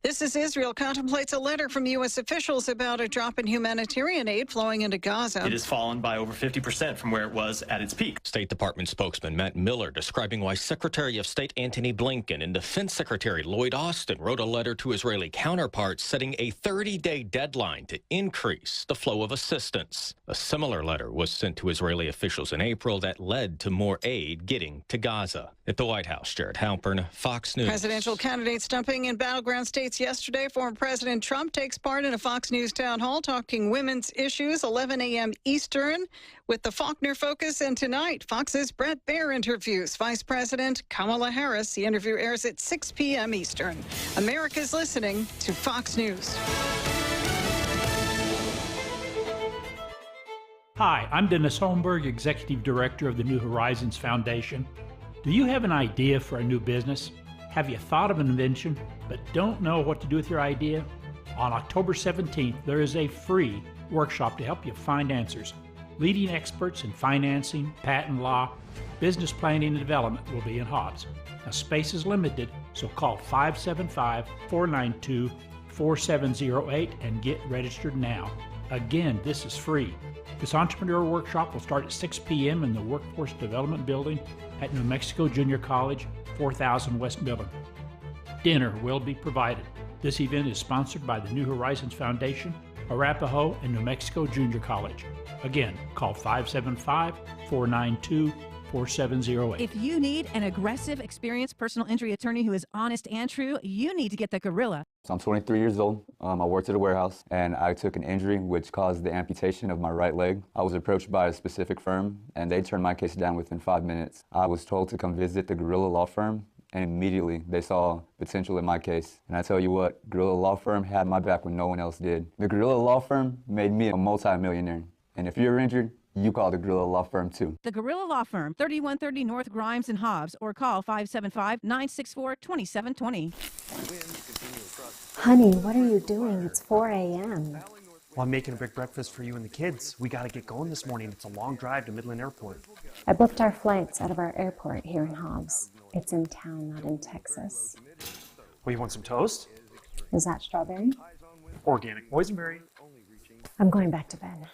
This is Israel contemplates a letter from U.S. officials about a drop in humanitarian aid flowing into Gaza. It has fallen by over 50% from where it was at its peak. State Department spokesman Matt Miller describing why Secretary of State Antony Blinken and Defense Secretary Lloyd Austin wrote a letter to Israeli counterparts setting a 30-day deadline to increase the flow of assistance. A similar letter was sent to Israeli officials in April that led to more aid getting to Gaza. At the White House, Jared Halpern, Fox News. Presidential candidates dumping in battleground states yesterday. Former President Trump takes part in a Fox News town hall talking women's issues, 11 a.m. Eastern, with the Faulkner Focus. And tonight, Fox's Bret Baier interviews Vice President Kamala Harris. The interview airs at 6 p.m. Eastern. America's listening to Fox News. Hi, I'm Dennis Holmberg, Executive Director of the New Horizons Foundation. Do you have an idea for a new business? Have you thought of an invention, but don't know what to do with your idea? On October 17th, there is a free workshop to help you find answers. Leading experts in financing, patent law, business planning, and development will be in Hobbs. Now, space is limited, so call 575-492-4708 and get registered now. Again, this is free. This entrepreneur workshop will start at 6 p.m. in the Workforce Development Building at New Mexico Junior College, 4000 West Millen. Dinner will be provided. This event is sponsored by the New Horizons Foundation, Arapahoe, and New Mexico Junior College. Again, call 575-492-4708. If you need an aggressive, experienced personal injury attorney who is honest and true, you need to get the Gorilla. So I'm 23 years old. I worked at a warehouse, and I took an injury which caused the amputation of my right leg. I was approached by a specific firm, and they turned my case down within 5 minutes. I was told to come visit the Gorilla Law Firm, and immediately they saw potential in my case. And I tell you what, Gorilla Law Firm had my back when no one else did. The Gorilla Law Firm made me a multi-millionaire. And if you're injured, you call the Gorilla Law Firm too. The Gorilla Law Firm, 3130 North Grimes and Hobbs, or call 575-964-2720. Honey, what are you doing? It's 4 a.m. Well, I'm making a big breakfast for you and the kids. We got to get going this morning. It's a long drive to Midland Airport. I booked our flights out of our airport here in Hobbs. It's in town, not in Texas. Well, you want some toast? Is that strawberry? Organic boysenberry. I'm going back to bed.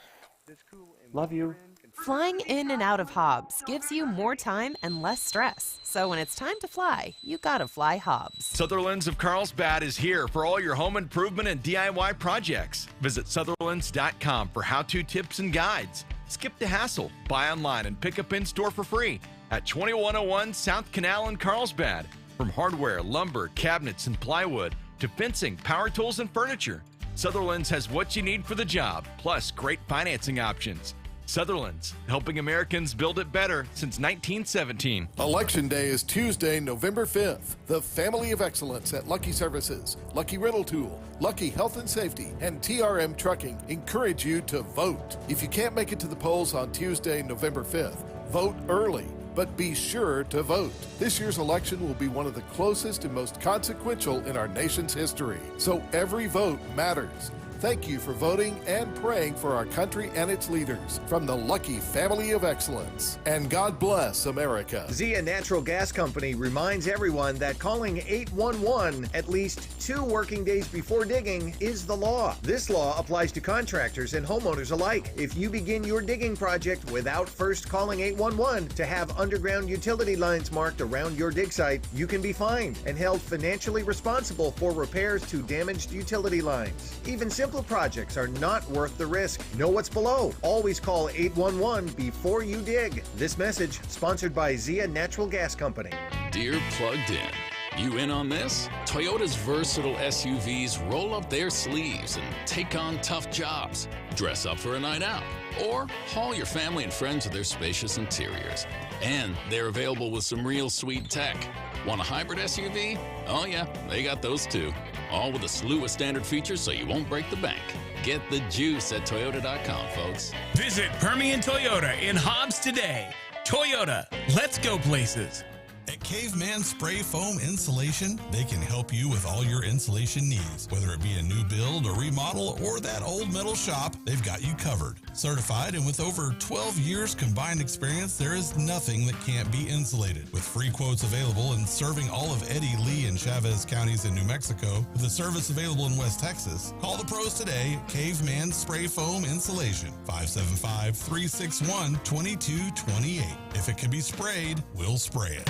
Love you. Flying in and out of Hobbs gives you more time and less stress. So when it's time to fly, you gotta fly Hobbs. Sutherland's of Carlsbad is here for all your home improvement and DIY projects. Visit Sutherlands.com for how-to tips and guides. Skip the hassle. Buy online and pick up in-store for free at 2101 South Canal in Carlsbad. From hardware, lumber, cabinets, and plywood to fencing, power tools, and furniture, Sutherland's has what you need for the job, plus great financing options. Sutherland's, helping Americans build it better since 1917. Election Day is Tuesday, November 5th. The family of excellence at Lucky Services, Lucky Rental Tool, Lucky Health and Safety, and TRM Trucking encourage you to vote. If you can't make it to the polls on Tuesday, November 5th, vote early, but be sure to vote. This year's election will be one of the closest and most consequential in our nation's history, so every vote matters. Thank you for voting and praying for our country and its leaders from the Lucky Family of Excellence. And God bless America. Zia Natural Gas Company reminds everyone that calling 811 at least 2 working days before digging is the law. This law applies to contractors and homeowners alike. If you begin your digging project without first calling 811 to have underground utility lines marked around your dig site, you can be fined and held financially responsible for repairs to damaged utility lines. Even simple projects are not worth the risk. Know what's below. Always call 811 before you dig. This message sponsored by Zia Natural Gas Company. Dear Plugged In, you in on this? Toyota's versatile SUVs roll up their sleeves and take on tough jobs. Dress up for a night out or haul your family and friends with their spacious interiors. And they're available with some real sweet tech. Want a hybrid SUV? Oh yeah, they got those too. All with a slew of standard features so you won't break the bank. Get the juice at Toyota.com, folks. Visit Permian Toyota in Hobbs today. Toyota, let's go places. At Caveman Spray Foam Insulation, they can help you with all your insulation needs. Whether it be a new build or remodel or that old metal shop, they've got you covered. Certified and with over 12 years combined experience, there is nothing that can't be insulated. With free quotes available and serving all of Eddy, Lee, and Chavez counties in New Mexico, with a service available in West Texas, call the pros today at Caveman Spray Foam Insulation, 575-361-2228. If it can be sprayed, we'll spray it.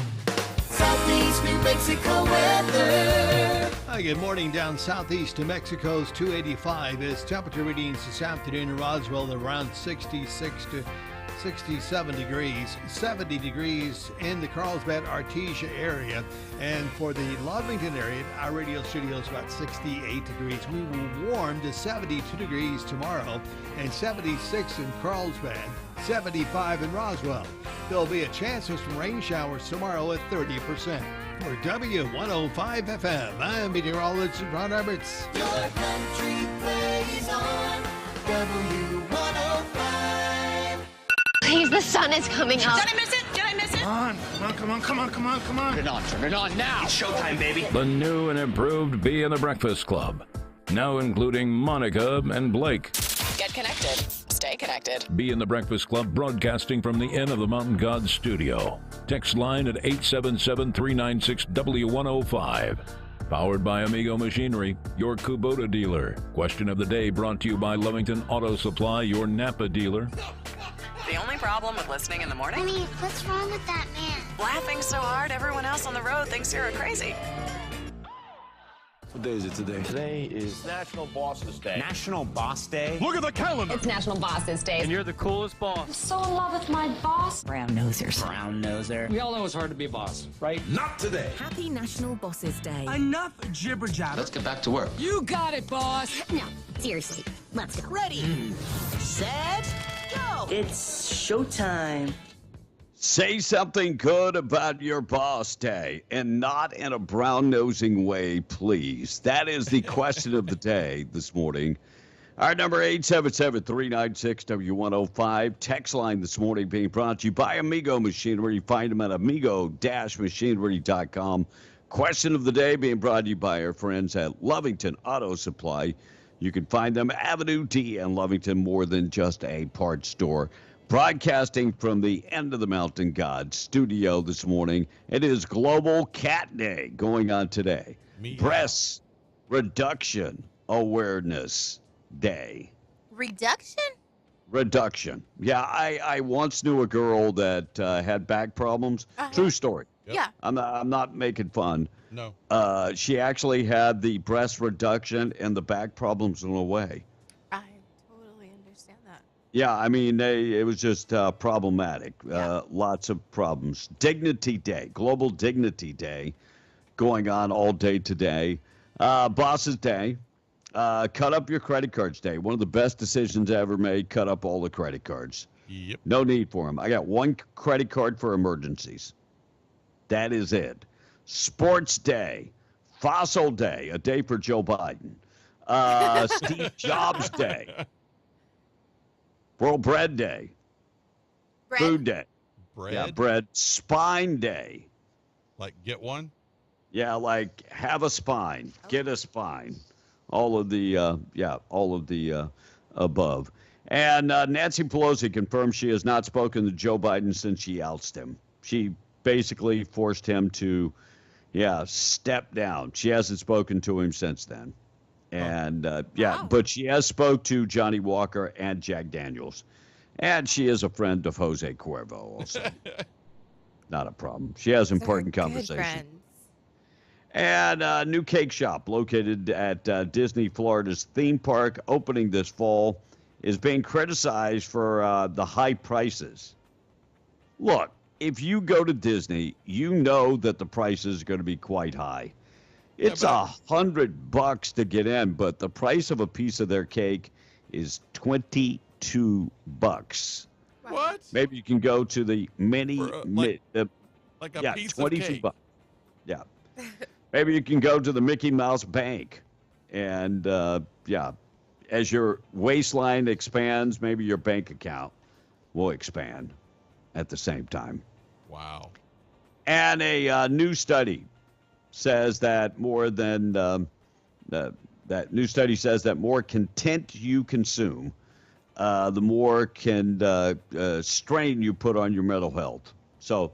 Southeast New Mexico weather. Hi, good morning. Down southeast New Mexico's 285 is temperature readings this afternoon in Roswell around 66 to 67 degrees, 70 degrees in the Carlsbad Artesia area, and for the Lovington area, our radio studio is about 68 degrees. We will warm to 72 degrees tomorrow and 76 in Carlsbad, 75 in Roswell. There'll be a chance of some rain showers tomorrow at 30%. For W105 FM, I'm meteorologist Ron Roberts. Your country plays on W105. Please, the sun is coming up. Did I miss it? Did I miss it? Come on. Turn it on now. It's showtime, baby. The new and improved Bee and the Breakfast Club, now including Monica and Blake. Get connected. Stay connected. Bee and the Breakfast Club broadcasting from the Inn of the Mountain Gods studio. Text line at 877-396-W105. Powered by Amigo Machinery, your Kubota dealer. Question of the day brought to you by Lovington Auto Supply, your Napa dealer. The only problem with listening in the morning? Honey, what's wrong with that man? Laughing so hard everyone else on the road thinks you're crazy. What day is it today? Today is National Bosses Day. National Boss Day? Look at the calendar. It's National Bosses Day. And you're the coolest boss. I'm so in love with my boss. Brown nosers. Brown noser. We all know it's hard to be a boss, right? Not today. Happy National Bosses Day. Enough jibber jabber. Let's get back to work. You got it, boss. No, seriously, let's go. Ready, set, go. It's showtime. Say something good about your boss day, and not in a brown-nosing way, please. That is the question of the day this morning. Our number 877-396-W105. Text line this morning being brought to you by Amigo Machinery. You find them at amigo-machinery.com. Question of the day being brought to you by our friends at Lovington Auto Supply. You can find them Avenue D and Lovington, more than just a parts store. Broadcasting from the End of the Mountain God studio this morning. It is Global Cat Day going on today. Breast Reduction Awareness Day. Reduction. Yeah, I once knew a girl that had back problems. True story. Yep. Yeah. I'm not making fun. No. She actually had the breast reduction and the back problems went away. Yeah, I mean, it was just problematic. Lots of problems. Dignity Day, Global Dignity Day, going on all day today. Bosses Day, cut up your credit cards day. One of the best decisions I ever made, cut up all the credit cards. Yep. No need for them. I got one credit card for emergencies. That is it. Sports Day, Fossil Day, a day for Joe Biden. Steve Jobs Day. World Bread Day. Bread? Food Day. Bread? Yeah, bread. Spine Day. Like, get one? Yeah, like, have a spine. Get a spine. All of the, above. And Nancy Pelosi confirms she has not spoken to Joe Biden since she ousted him. She basically forced him to, step down. She hasn't spoken to him since then. And, but she has spoke to Johnny Walker and Jack Daniels. And she is a friend of Jose Cuervo also. Not a problem. She has important conversation. And a new cake shop located at Disney Florida's theme park opening this fall is being criticized for the high prices. Look, if you go to Disney, you know that the prices are going to be quite high. It's $100 to get in, but the price of a piece of their cake is $22. What? Maybe you can go to the mini, like a piece of cake. $22. Yeah. Maybe you can go to the Mickey Mouse Bank, and as your waistline expands, maybe your bank account will expand at the same time. Wow. And a new study says that more content you consume, the more strain you put on your mental health. So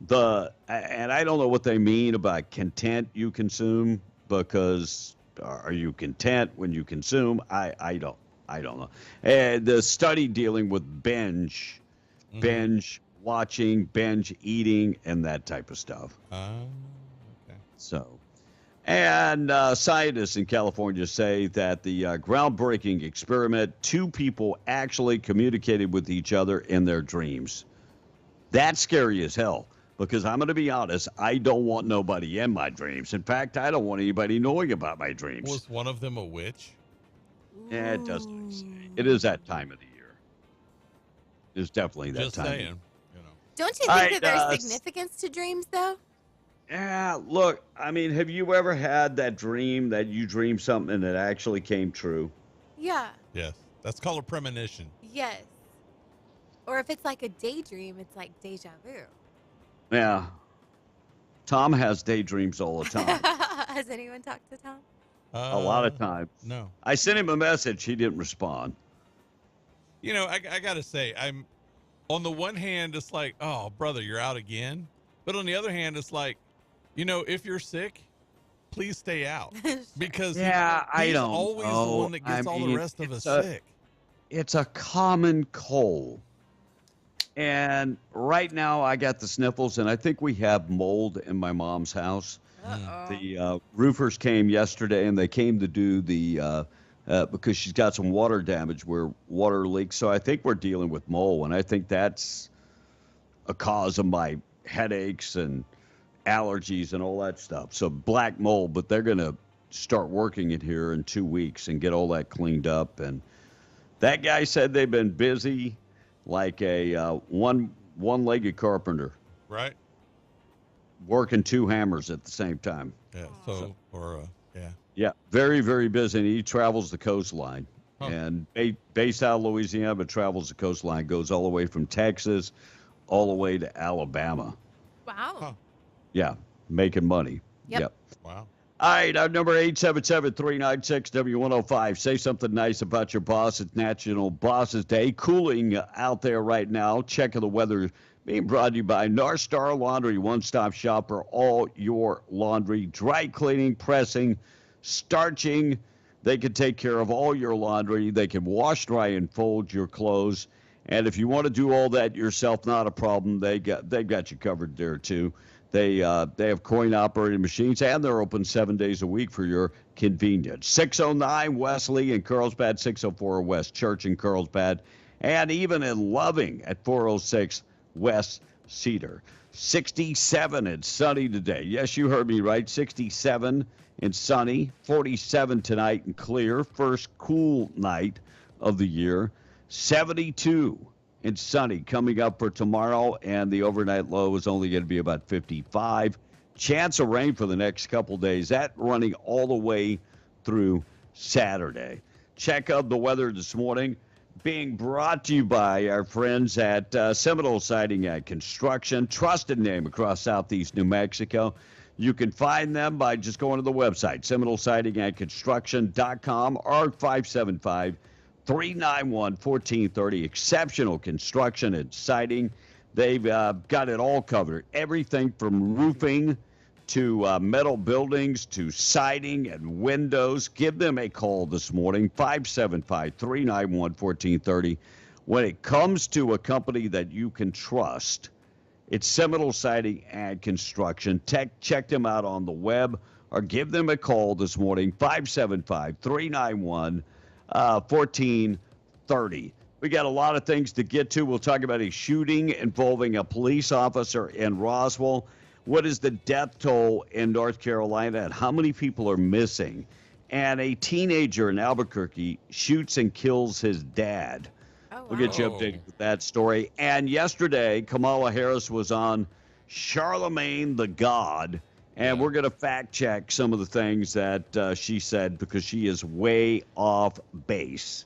and I don't know what they mean about content you consume, because are you content when you consume? I don't know. And the study dealing with binge watching, binge eating, and that type of stuff. Okay. So, and scientists in California say that the groundbreaking experiment, 2 people actually communicated with each other in their dreams. That's scary as hell, because I'm going to be honest, I don't want nobody in my dreams. In fact, I don't want anybody knowing about my dreams. Was one of them a witch? Yeah, it doesn't say. It is that time of the year. It's definitely that Just time. saying. Don't you think that there's significance to dreams, though? Yeah, look, I mean, have you ever had that dream that you dreamed something that actually came true? Yeah. Yes. That's called a premonition. Yes. Or if it's like a daydream, it's like deja vu. Yeah. Tom has daydreams all the time. Has anyone talked to Tom? A lot of times. No. I sent him a message. He didn't respond. You know, I got to say, I'm on the one hand, it's like, oh, brother, you're out again. But on the other hand, it's like, you know, if you're sick, please stay out. Because he's always the one that gets all the rest of us sick. It's a common cold. And right now I got the sniffles, and I think we have mold in my mom's house. The roofers came yesterday, and they came to do the because she's got some water damage where water leaks. So I think we're dealing with mold, and I think that's a cause of my headaches and allergies and all that stuff. So black mold, but they're going to start working it here in 2 weeks and get all that cleaned up. And that guy said they've been busy like a one-legged carpenter. Right. Working 2 hammers at the same time. Yeah. Yeah. Yeah, very, very busy. And he travels the coastline. Huh. And based out of Louisiana, but travels the coastline, goes all the way from Texas all the way to Alabama. Wow. Huh. Yeah, making money. Yep. Wow. All right, our number 877-396-W105. Say something nice about your boss. It's National Bosses Day. Cooling out there right now. Check of the weather being brought to you by North Star Laundry, one-stop shop for all your laundry, dry cleaning, pressing, starching. They can take care of all your laundry. They can wash, dry, and fold your clothes. And if you want to do all that yourself, not a problem. They've got you covered there too. They have coin-operated machines, and they're open 7 days a week for your convenience. 609 Wesley in Carlsbad, 604 West Church in Carlsbad, and even in Loving at 406 West Cedar. 67 and sunny today. Yes, you heard me right. 67 and sunny. 47 tonight and clear. First cool night of the year. 72 and sunny coming up for tomorrow, and the overnight low is only going to be about 55. Chance of rain for the next couple days. That running all the way through Saturday. Check out the weather this morning being brought to you by our friends at Seminole Siding and Construction, trusted name across southeast New Mexico. You can find them by just going to the website, SeminoleSidingAndConstruction.com, or 575-391-1430. Exceptional construction and siding. They've got it all covered. Everything from roofing to metal buildings to siding and windows. Give them a call this morning, 575-391-1430. When it comes to a company that you can trust, it's Seminole Siding and Construction. Check them out on the web or give them a call this morning, 575-391-1430. We got a lot of things to get to. We'll talk about a shooting involving a police officer in Roswell. What is the death toll in North Carolina, and how many people are missing? And a teenager in Albuquerque shoots and kills his dad. Oh, wow. We'll get you updated with that story. And yesterday, Kamala Harris was on Charlemagne the God, and we're going to fact check some of the things that she said because she is way off base.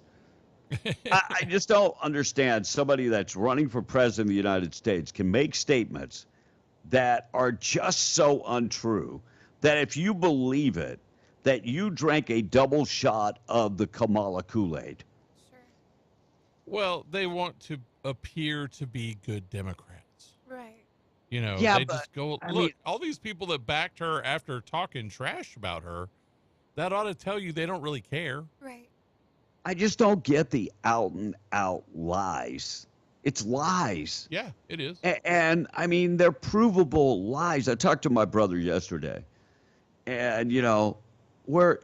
I just don't understand somebody that's running for president of the United States can make statements that are just so untrue that if you believe it, that you drank a double shot of the Kamala Kool-Aid. Well, they want to appear to be good Democrats. Right. You know, Yeah, they but, just go, I look, mean- all these people that backed her after talking trash about her, that ought to tell you they don't really care. Right. I just don't get the out and out lies. It's lies. Yeah, it is. And I mean, they're provable lies. I talked to my brother yesterday, and you know, where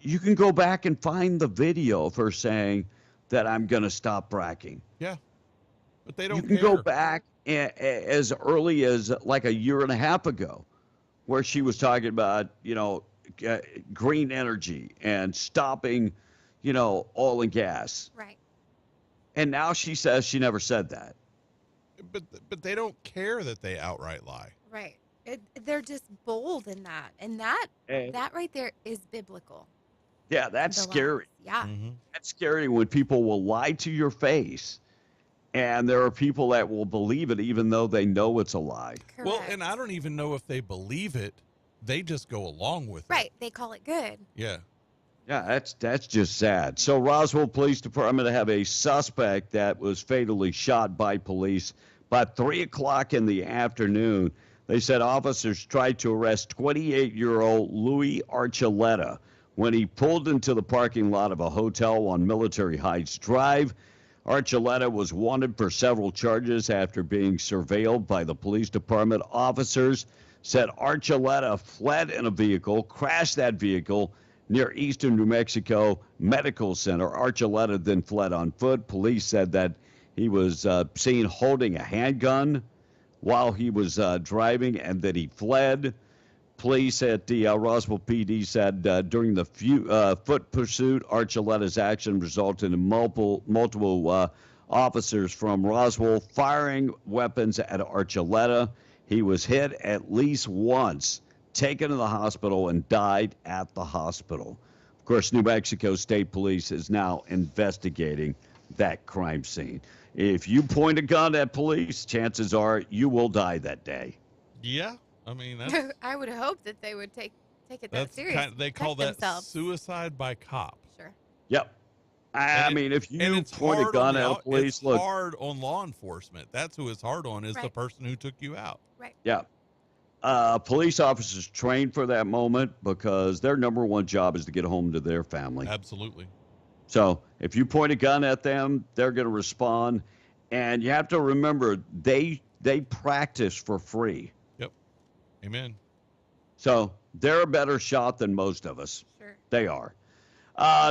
you can go back and find the video of her saying that I'm going to stop fracking. Yeah, but they don't. You can care. go back as early as like a year and a half ago, where she was talking about, you know, green energy and stopping, you know, oil and gas. Right. And now she says she never said that. But they don't care that they outright lie. Right. They're just bold in that, and that right there is biblical. Yeah, that's The scary. lies. Yeah. That's scary when people will lie to your face, and there are people that will believe it even though they know it's a lie. Well, and I don't even know if they believe it. They just go along with it. Right. They call it good. Yeah. Yeah, that's just sad. So Roswell Police Department have a suspect that was fatally shot by police by 3 o'clock in the afternoon. They said officers tried to arrest 28-year-old Louis Archuleta when he pulled into the parking lot of a hotel on Military Heights Drive. Archuleta was wanted for several charges after being surveilled by the police department. Officers said Archuleta fled in a vehicle, crashed that vehicle near Eastern New Mexico Medical Center. Archuleta then fled on foot. Police said that he was seen holding a handgun while he was driving and that he fled. Police at the Roswell PD said during the foot pursuit, Archuleta's action resulted in multiple officers from Roswell firing weapons at Archuleta. He was hit at least once, taken to the hospital, and died at the hospital. Of course, New Mexico State Police is now investigating that crime scene. If you point a gun at police, chances are you will die that day. Yeah. I mean, that's, I would hope that they would take it that that's serious. kind they call Protect that themselves. suicide by cop. Sure. Yep. I mean, if you And it's point a hard gun on at a law- police, it's look. hard on law enforcement. That's who it's hard on, is the Right. person who took you out. Right. Yeah. Police officers trained for that moment because their number one job is to get home to their family. Absolutely. So if you point a gun at them, they're going to respond. And you have to remember, they practice for free. Yep. Amen. So they're a better shot than most of us. Sure. They are.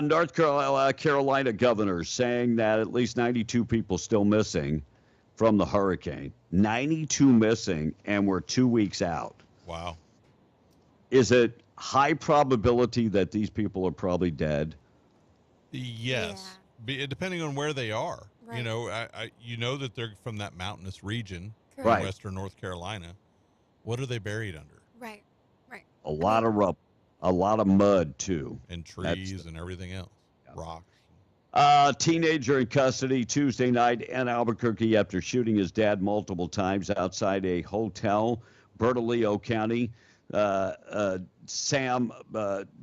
North Carolina governor saying that at least 92 people still missing from the hurricane. 92 missing, and we're 2 weeks out. Wow. Is it high probability that these people are probably dead? Yes. Depending on where they are. Right. You know, you know that they're from that mountainous region in Right. western North Carolina. What are they buried under? Right. Right. A lot of a lot of mud too, And trees and everything else. Rocks. Teenager in custody Tuesday night in Albuquerque after shooting his dad multiple times outside a hotel, Bernalillo County.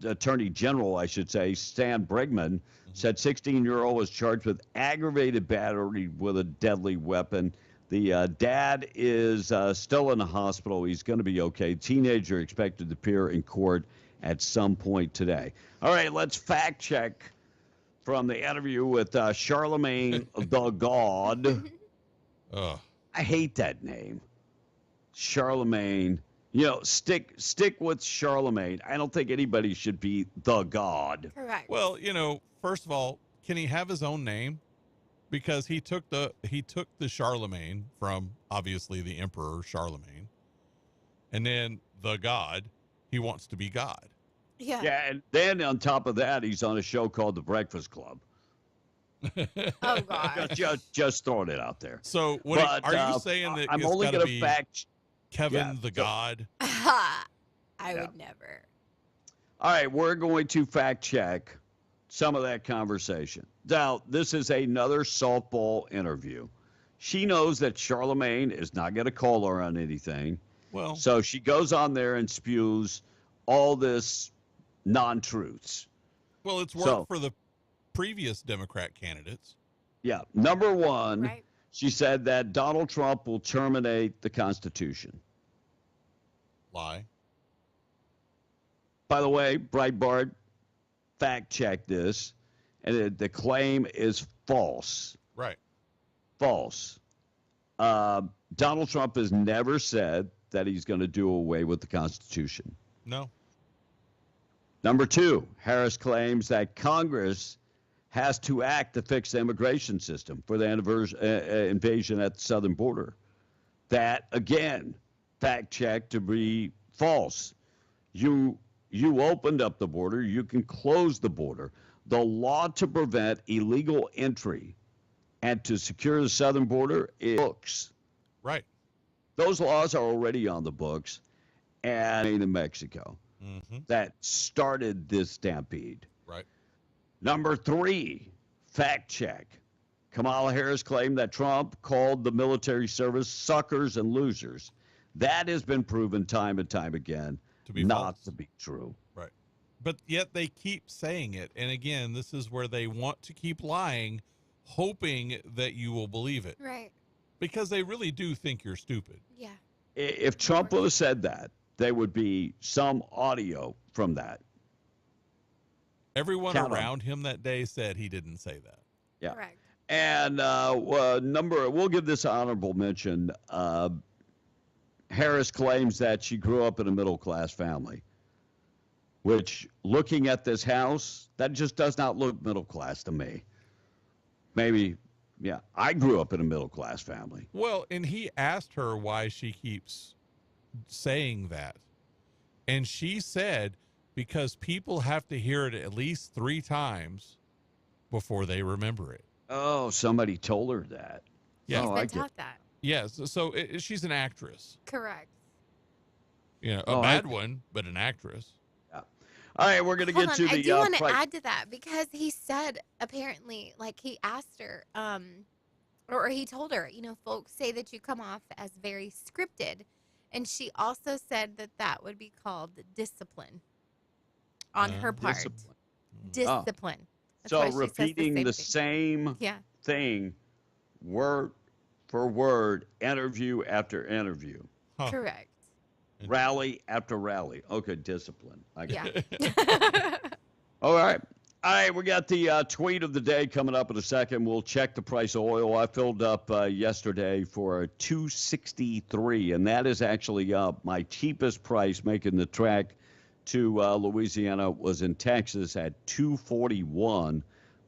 Attorney General, I should say, Stan Brigman, said 16-year-old was charged with aggravated battery with a deadly weapon. The dad is still in the hospital. He's going to be okay. Teenager expected to appear in court at some point today. All right, let's fact check from the interview with Charlemagne the God. Ugh. I hate that name. Charlemagne. You know, stick with Charlemagne. I don't think anybody should be the God. Correct. Well, you know, first of all, can he have his own name? Because he took the Charlemagne from obviously the Emperor Charlemagne, and then the God, he wants to be God. Yeah. Yeah, and then on top of that, he's on a show called The Breakfast Club. Oh God. Just throwing it out there. So what are you saying that I'm it's only gotta going be to fact. Kevin the God? I would never. All right, we're going to fact check some of that conversation. Now, this is another softball interview. She knows that Charlemagne is not going to call her on anything. Well, so she goes on there and spews all this non-truths. Well, it's worked for the previous Democrat candidates. Yeah. Number one, Right. she said that Donald Trump will terminate the Constitution. Lie. By the way, Breitbart fact-checked this, and the claim is false. Right. False. Donald Trump has never said that he's going to do away with the Constitution. No. Number two, Harris claims that Congress has to act to fix the immigration system for the invasion at the southern border. That, again, fact-checked to be false. You opened up the border. You can close the border. The law to prevent illegal entry and to secure the southern border is books. Right. Those laws are already on the books and in Mexico. Mm-hmm. That started this stampede. Right. Number three, fact check. Kamala Harris claimed that Trump called the military service suckers and losers. That has been proven time and time again to be not false. to be true. Right. But yet they keep saying it. And again, this is where they want to keep lying, hoping that you will believe it. Right. Because they really do think you're stupid. Yeah. If Trump would have said that, there would be some audio from that. Everyone Count 'em. around him that day said he didn't say that. Yeah. Correct. And we'll give this honorable mention. Harris claims that she grew up in a middle-class family, which, looking at this house, that just does not look middle-class to me. Maybe, yeah, I grew up in a middle-class family. Well, and he asked her why she keeps saying that. And she said, because people have to hear it at least 3 times before they remember it. Oh, somebody told her that. Yeah. Oh, Been taught that. Yes. So she's an actress. Correct. You know, Oh, a bad one, but an actress. Yeah. All right, we're going to Hold get on, to the I do want to price. add to that because he said apparently, like he asked her, or he told her, you know, folks say that you come off as very scripted, and she also said that that would be called discipline on her part. Discipline. Discipline. That's why So she says repeating the same same Yeah. thing, word for word, interview after interview, Correct. rally after rally. Okay, discipline. I got Yeah. it. All right. All right, we got the tweet of the day coming up in a second. We'll check the price of oil. I filled up yesterday for $2.63, and that is actually my cheapest price making the trek to Louisiana was in Texas at $2.41,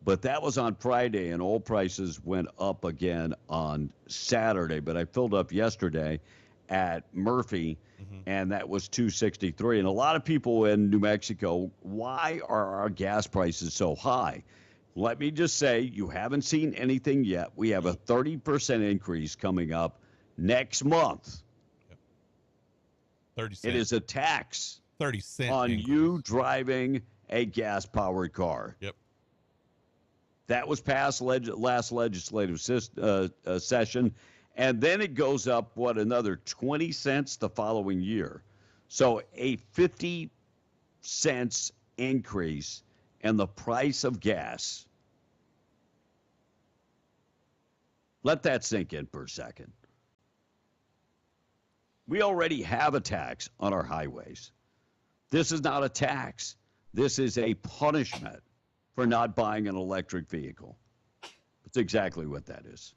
but that was on Friday, and oil prices went up again on Saturday. But I filled up yesterday at Murphy, and that was $2.63. And a lot of people in New Mexico, why are our gas prices so high? Let me just say, you haven't seen anything yet. We have a 30% increase coming up next month. 30 cents. It is a tax 30 cent on increase. you driving a gas-powered car. Yep. That was passed last legislative session, and then it goes up, another 20 cents the following year. So a 50 cents increase in the price of gas. Let that sink in for a second. We already have a tax on our highways. This is not a tax. This is a punishment for not buying an electric vehicle. That's exactly what that is.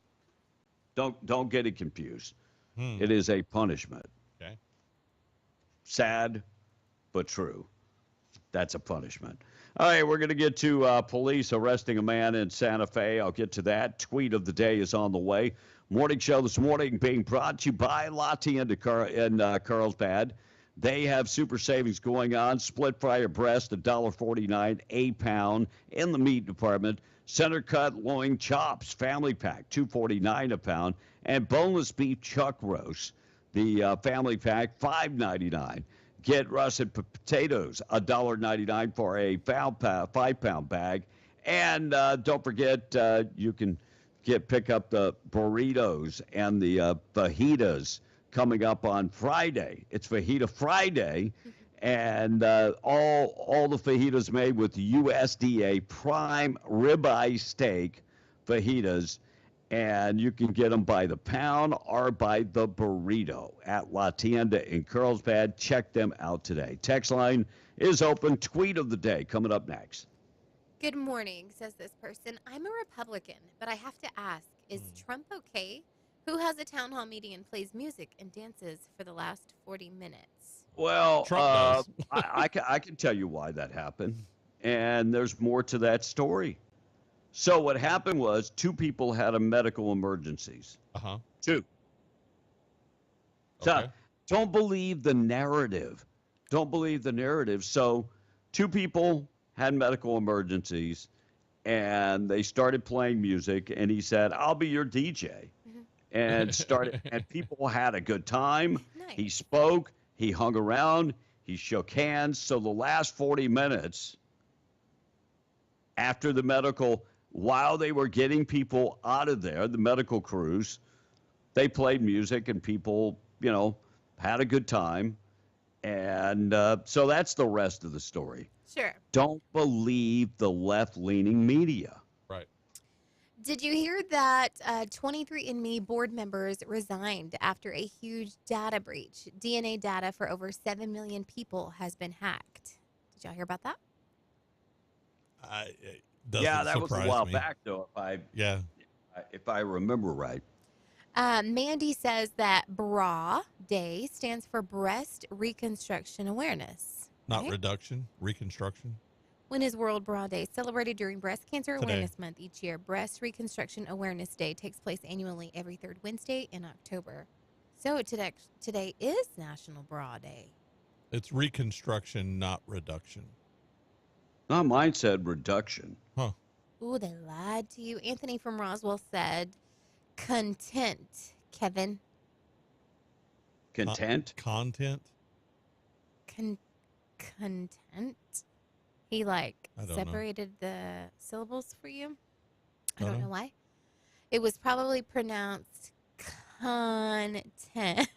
Don't get it confused. It is a punishment. Okay. Sad, but true. That's a punishment. All right, we're going to get to police arresting a man in Santa Fe. I'll get to that. Tweet of the day is on the way. Morning show this morning being brought to you by Lottie in Carlsbad. They have super savings going on. Split fryer breast, $1.49 a pound in the meat department. Center cut loin chops, family pack, $2.49 a pound. And boneless beef chuck roast, the family pack, $5.99. Get russet potatoes, $1.99 for a 5-pound bag. And don't forget, you can pick up the burritos and the fajitas coming up on Friday. It's Fajita Friday, and all the fajitas made with USDA prime ribeye steak fajitas, and you can get them by the pound or by the burrito at La Tienda in Carlsbad. Check them out today. Text line is open. Tweet of the day coming up next. Good morning, says this person. I'm a Republican, but I have to ask, is Trump okay? Who has a town hall meeting and plays music and dances for the last 40 minutes? Well, Trump does. I can tell you why that happened, and there's more to that story. So what happened was 2 people had a medical emergencies. 2. So Okay. don't believe the narrative. Don't believe the narrative. So 2 people had medical emergencies, and they started playing music, and he said, I'll be your DJ. And started, and people had a good time. Nice. He spoke, he hung around, he shook hands. So the last 40 minutes after the medical, while they were getting people out of there, the medical crews, they played music and people, had a good time. And so that's the rest of the story. Sure. Don't believe the left-leaning media. Right. Did you hear that 23andMe board members resigned after a huge data breach? DNA data for over 7 million people has been hacked. Did y'all hear about that? Yeah, that was a while me. back, though, if I remember right. Mandy says that BRA Day stands for Breast Reconstruction Awareness. Not Right? reduction, reconstruction. When is World Bra Day? Celebrated during Breast Cancer Today. Awareness Month each year. Breast Reconstruction Awareness Day takes place annually every 3rd Wednesday in October. So today is National Bra Day. It's reconstruction, not reduction. No, mine said reduction. Huh. Ooh, they lied to you. Anthony from Roswell said content, Kevin. Content? Content? Content? He I don't know. separated the syllables for you. I I don't don't know why. It was probably pronounced content.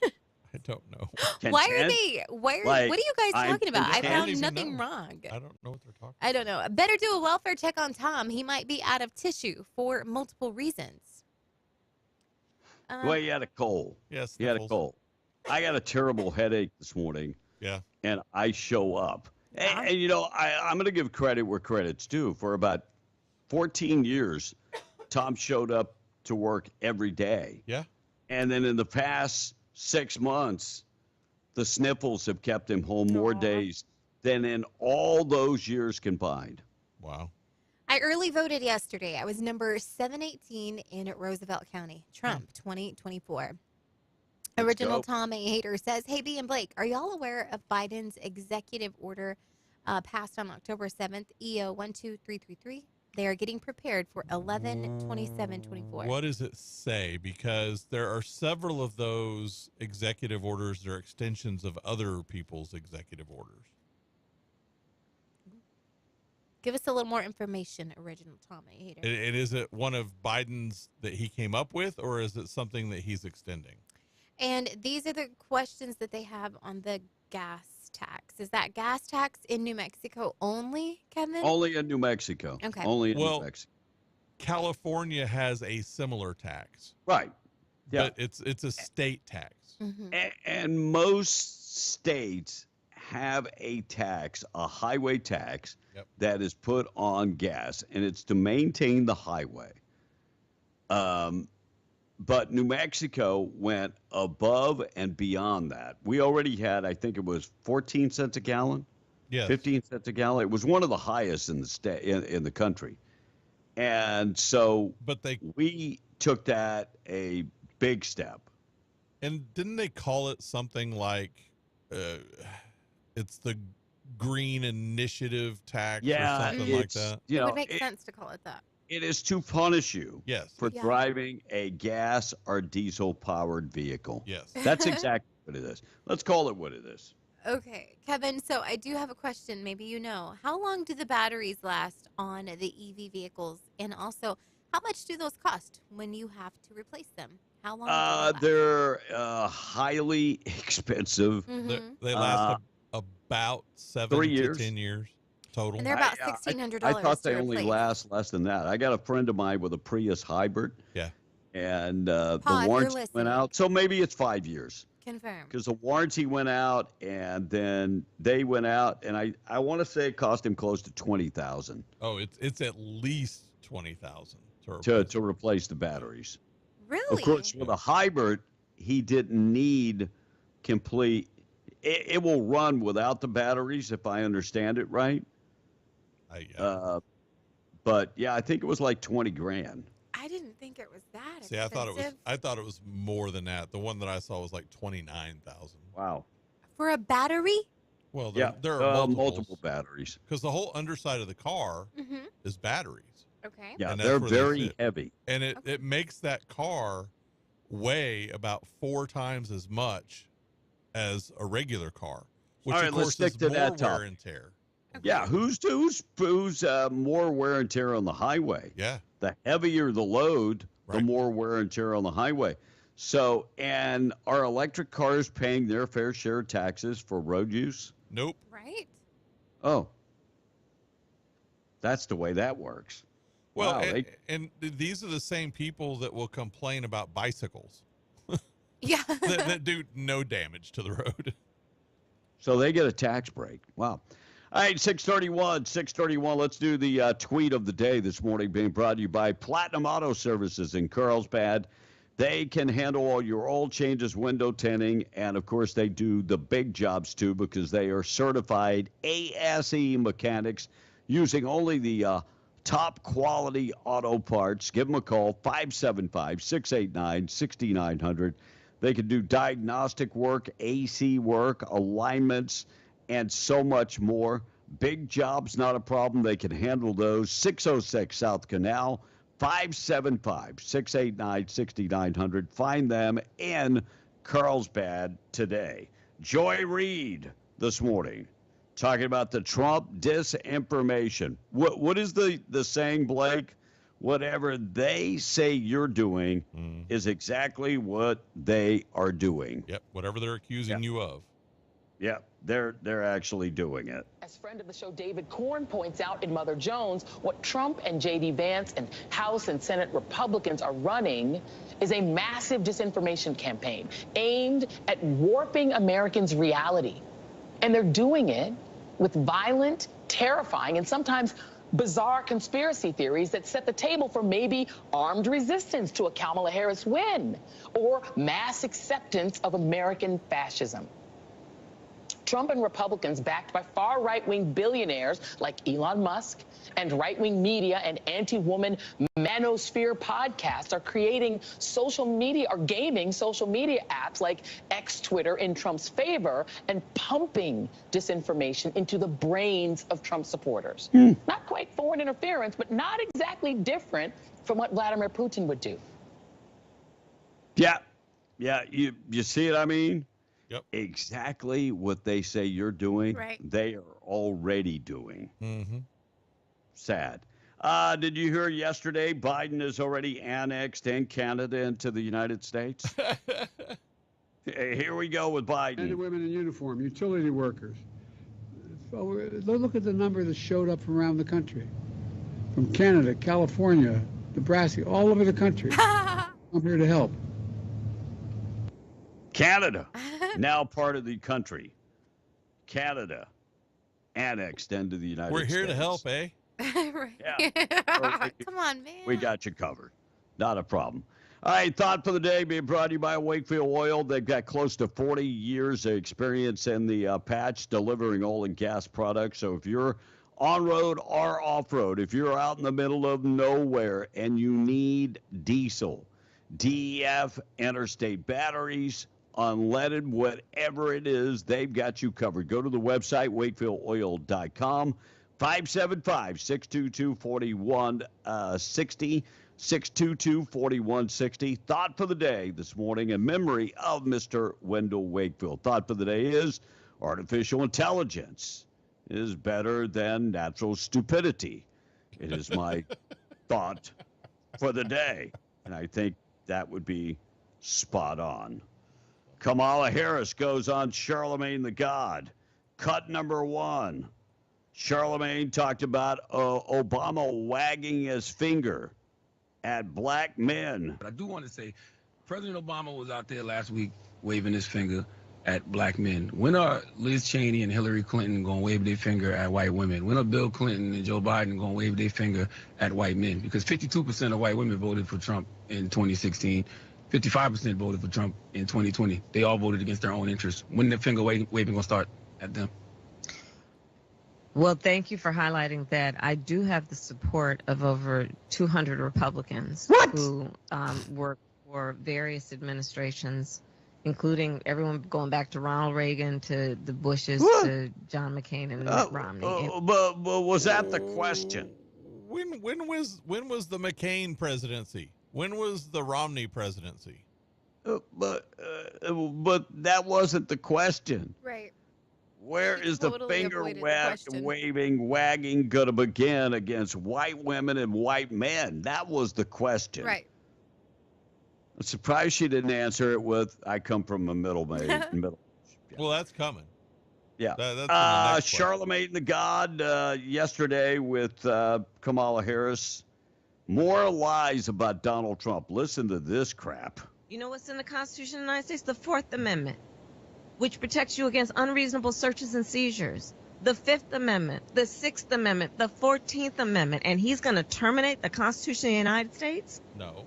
I don't know. Why are they? What are you guys talking about? I don't found even nothing know. wrong. I don't know what they're talking I don't know. Better do a welfare check on Tom. He might be out of tissue for multiple reasons. Well, you had a cold. Yes, you had a sniffles. cold. I got a terrible headache this morning. Yeah. And I show up. And I'm going to give credit where credit's due. For about 14 years, Tom showed up to work every day. Yeah. And then in the past 6 months, the sniffles have kept him home more days than in all those years combined. Wow. I early voted yesterday. I was number 718 in Roosevelt County. Trump 2024. Original go. Tom A. Hater says, hey, B and Blake, are y'all aware of Biden's executive order passed on October 7th, EO 12333? They are getting prepared for 11/27/24. What does it say? Because there are several of those executive orders that are extensions of other people's executive orders. Give us a little more information, Original Tom A. Hater. And is it one of Biden's that he came up with, or is it something that he's extending? And these are the questions that they have on the gas tax. Is that gas tax in New Mexico only, Kevin? Only in New Mexico. Okay. Only in Well, New Mexico. California has a similar tax. Right. Yeah. But it's a state tax. Mm-hmm. And most states have a tax, a highway tax, that is put on gas, and it's to maintain the highway. But New Mexico went above and beyond that. We already had, I think it was 14 cents a gallon. Yes. 15 cents a gallon. It was one of the highest in the state in the country. And so we took that a big step. And didn't they call it something like it's the Green Initiative tax or something like that? It would make sense to call it that. It is to punish you for Yeah. driving a gas or diesel powered vehicle. Yes. That's exactly what it is. Let's call it what it is. Okay, Kevin, so I do have a question. Maybe you know. How long do the batteries last on the EV vehicles? And also, How much do those cost when you have to replace them? How long? Do They're highly expensive. They last about 7 3 to years. 10 years total. And they're about $1,600 I thought they to only replace. last less than that. I got a friend of mine with a Prius hybrid. Yeah. And Pa, the if you're warranty went listening. out. So maybe it's 5 years. Confirm. Because the warranty went out, and then they went out, and I want to say it cost him close to $20,000 Oh, it's at least 20,000 to replace the batteries. Really? Of course, with a hybrid, he didn't need complete. It will run without the batteries, if I understand it right. But yeah, I think it was like 20 grand. I didn't think it was that See, expensive. I thought it was more than that. The one that I saw was like 29,000. Wow. For a battery? Well, Yeah, there are multiple batteries. because the whole underside of the car Mm-hmm. is batteries. Okay. Yeah, And that's they're where they very sit. heavy. And it makes that car weigh about 4 times as much as a regular car, which All right, of let's course stick is to more that wear topic. and tear. Yeah, who's more wear and tear on the highway? Yeah. The heavier the load, the Right. more wear and tear on the highway. So, and are electric cars paying their fair share of taxes for road use? Nope. Right. Oh, that's the way that works. Well, Wow, and these are the same people that will complain about bicycles Yeah. that do no damage to the road. So they get a tax break. Wow. All right, 631. Let's do the tweet of the day this morning, being brought to you by Platinum Auto Services in Carlsbad. They can handle all your oil changes, window tinting, and of course they do the big jobs too, because they are certified ASE mechanics using only the top quality auto parts. Give them a call, 575-689-6900. They can do diagnostic work, AC work, alignments, and so much more. Big jobs, not a problem. They can handle those. 606 South Canal, 575-689-6900. Find them in Carlsbad today. Joy Reid this morning talking about the Trump disinformation. What is the saying, Blake? Whatever they say you're doing is exactly what they are doing. Yep, whatever they're accusing you of. Yeah, they're actually doing it. As friend of the show David Korn points out in Mother Jones, what Trump and J.D. Vance and House and Senate Republicans are running is a massive disinformation campaign aimed at warping Americans' reality. And they're doing it with violent, terrifying, and sometimes bizarre conspiracy theories that set the table for maybe armed resistance to a Kamala Harris win or mass acceptance of American fascism. Trump and Republicans, backed by far right-wing billionaires like Elon Musk, and right-wing media and anti-woman manosphere podcasts are creating social media or gaming social media apps like X Twitter in Trump's favor and pumping disinformation into the brains of Trump supporters. Not quite foreign interference, but not exactly different from what Vladimir Putin would do. Yeah, you see it, I mean? Yep. Exactly what they say you're doing, Right. they are already doing. Mm-hmm. Sad. Did you hear yesterday Biden has already annexed Canada into the United States? Here we go with Men and Biden. women in uniform, utility workers. Look at the number that showed up from around the country. From Canada, California, Nebraska, all over the country. I'm here to help. Canada, now part of the country. Canada, annexed into the United We're States. here to help, eh? Yeah. Come on, man. We got you covered. Not a problem. All right, thought for the day being brought to you by Wakefield Oil. They've got close to 40 years of experience in the patch delivering oil and gas products. So if you're on road or off road, if you're out in the middle of nowhere and you need diesel, DEF, interstate batteries, unleaded, whatever it is, they've got you covered. Go to the website, wakefieldOil.com, 575-622-4160, 622-4160. Thought for the day this morning in memory of Mr. Wendell Wakefield. Thought for the day is artificial intelligence is better than natural stupidity. It is my thought for the day. And I think that would be spot on. Kamala Harris goes on Charlemagne the God. Cut number 1. Charlemagne talked about Obama wagging his finger at black men. But I do want to say, President Obama was out there last week waving his finger at black men. When are Liz Cheney and Hillary Clinton going to wave their finger at white women? When are Bill Clinton and Joe Biden going to wave their finger at white men? Because 52% of white women voted for Trump in 2016. 55% voted for Trump in 2020. They all voted against their own interests. When the finger waving going to start at them? Well, thank you for highlighting that. I do have the support of over 200 Republicans who worked for various administrations, including everyone going back to Ronald Reagan, to the Bushes, to John McCain and Mitt Romney. But was that the question? When was the McCain presidency? When was the Romney presidency? But that wasn't the question. Right. Where She is totally the finger avoided the question. wagging going to begin against white women and white men? That was the question. Right. I'm surprised she didn't answer it with, I come from a middle. Well, that's coming. Yeah. That's in the next Charlemagne the God yesterday with Kamala Harris. More lies about Donald Trump. Listen to this crap. You know what's in the Constitution of the United States? The 4th Amendment, which protects you against unreasonable searches and seizures. The 5th Amendment, the 6th Amendment, the 14th Amendment. And he's going to terminate the Constitution of the United States? No.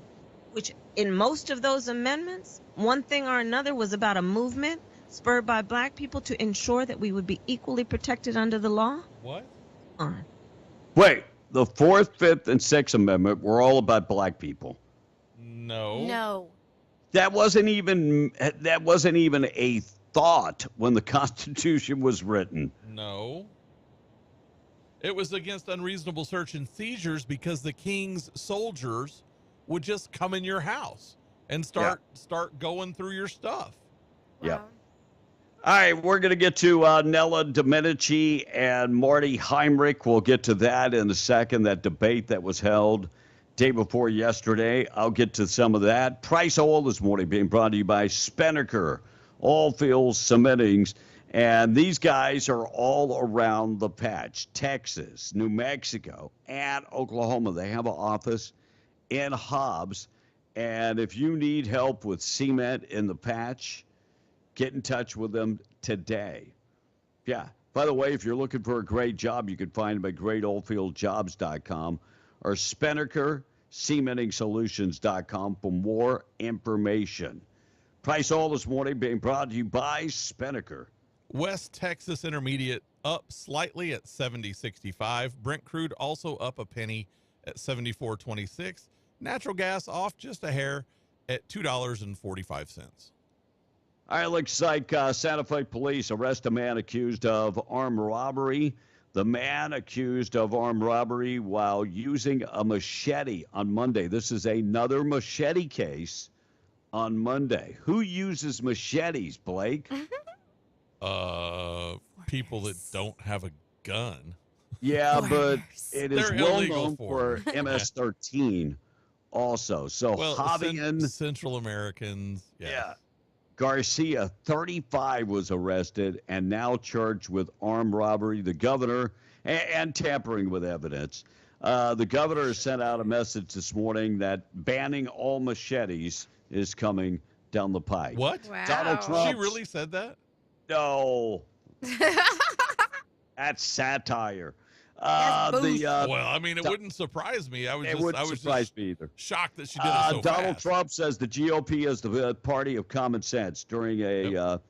Which in most of those amendments, one thing or another was about a movement spurred by black people to ensure that we would be equally protected under the law? What? Wait, the 4th, 5th, and 6th Amendment were all about black people. No. No. That wasn't even a thought when the Constitution was written. No. It was against unreasonable search and seizures because the king's soldiers would just come in your house and start going through your stuff. Yeah. All right, we're going to get to Nella Domenici and Marty Heinrich. We'll get to that in a second, that debate that was held day before yesterday. I'll get to some of that. Price Oil this morning being brought to you by Spinnaker, Allfield Cementings. And these guys are all around the patch, Texas, New Mexico, and Oklahoma. They have an office in Hobbs. And if you need help with cement in the patch, get in touch with them today. Yeah. By the way, if you're looking for a great job, you can find them at greatoldfieldjobs.com or SpinnakerCementingSolutions.com for more information. Price Oil this morning being brought to you by Spinnaker. West Texas Intermediate up slightly at 70.65. Brent crude also up a penny at 74.26. Natural gas off just a hair at $2.45. All right, looks like Santa Fe police arrest a man accused of armed robbery. The man accused of armed robbery while using a machete on Monday. This is another machete case on Monday. Who uses machetes, Blake? People that don't have a gun. Yeah, but it is They're well illegal known for for MS-13 also. So Javian Central Americans. Yeah. Garcia, 35, was arrested and now charged with armed robbery. The governor and tampering with evidence. The governor has sent out a message this morning that banning all machetes is coming down the pike. What? Wow. Donald Trump. She really said that? No. That's satire. Well, I mean, it wouldn't surprise me. I was surprise me either. Shocked that she did it so Donald fast. Trump says the GOP is the party of common sense during a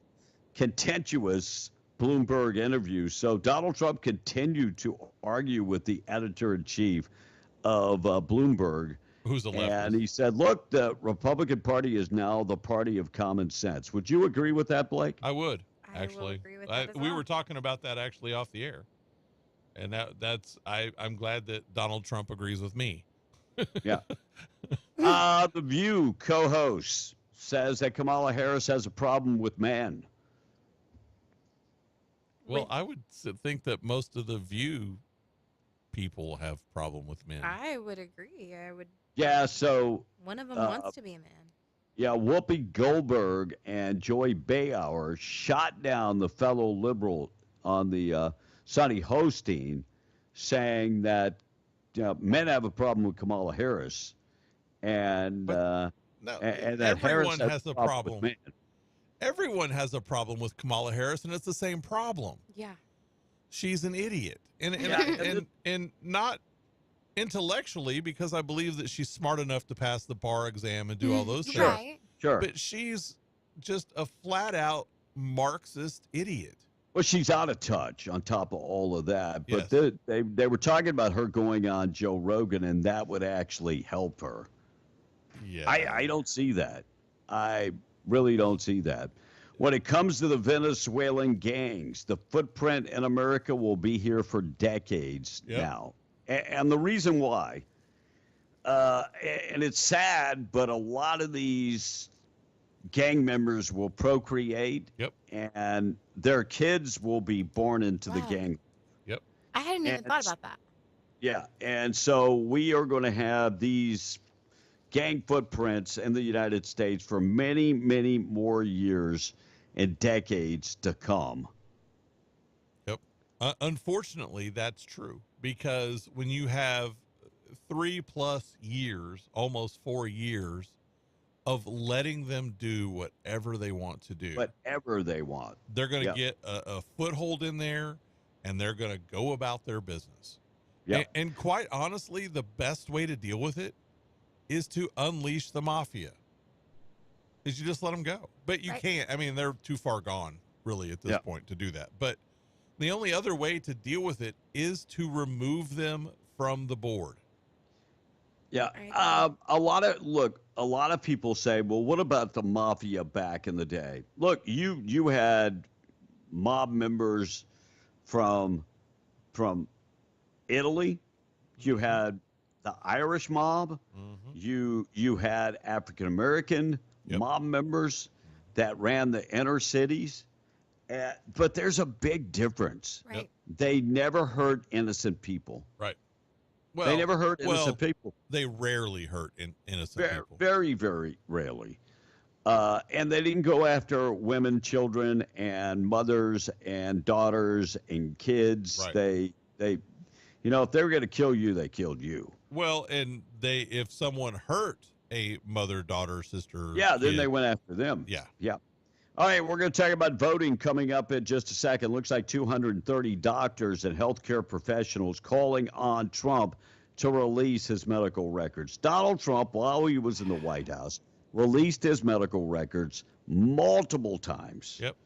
contentious Bloomberg interview. So Donald Trump continued to argue with the editor-in-chief of Bloomberg. Who's a leftist. And he said, look, the Republican Party is now the party of common sense. Would you agree with that, Blake? I would, actually. I will agree with that as We well. were talking about that actually off the air. And I'm glad that Donald Trump agrees with me. Yeah. The View co-host says that Kamala Harris has a problem with men. Well, I would think that most of the View people have problem with men. I would agree. I would. Yeah, so One of them wants to be a man. yeah, Whoopi Goldberg and Joy Behar shot down the fellow liberal on the Sonny Hosteen, saying that men have a problem with Kamala Harris, and No, and that Harris everyone has a with problem. men. Everyone has a problem with Kamala Harris, and it's the same problem. Yeah. She's an idiot, and not intellectually, because I believe that she's smart enough to pass the bar exam and do all those things. Right. Sure. But she's just a flat out Marxist idiot. Well, she's out of touch on top of all of that. But Yes. they were talking about her going on Joe Rogan, and that would actually help her. Yeah. I don't see that. I really don't see that. When it comes to the Venezuelan gangs, the footprint in America will be here for decades now. And the reason why, and it's sad, but a lot of these gang members will procreate, and their kids will be born into the gang. I hadn't even thought about that. Yeah, and so we are going to have these gang footprints in the United States for many, many more years and decades to come. Yep. Unfortunately, that's true, because when you have 3+ years, almost 4 years, of letting them do whatever they want to do, Whatever they want. they're going to get a foothold in there, and they're going to go about their business. Yep. And quite honestly, the best way to deal with it is to unleash the mafia. Is you just let them go. But you can't. I mean, they're too far gone, really, at this point to do that. But the only other way to deal with it is to remove them from the board. Yeah. A lot of people say, well, what about the mafia back in the day? Look, you had mob members from Italy. You had the Irish mob. You had African American mob members that ran the inner cities. But there's a big difference. Right. They never hurt innocent people. Right. They never hurt innocent people. They rarely hurt innocent people. Very, very rarely. And they didn't go after women, children, and mothers and daughters and kids. Right. They, if they were going to kill you, they killed you. Well, and if someone hurt a mother, daughter, sister, Yeah, then kid, they went after them. Yeah. Yeah. All right, we're going to talk about voting coming up in just a second. Looks like 230 doctors and healthcare professionals calling on Trump to release his medical records. Donald Trump, while he was in the White House, released his medical records multiple times. Yep.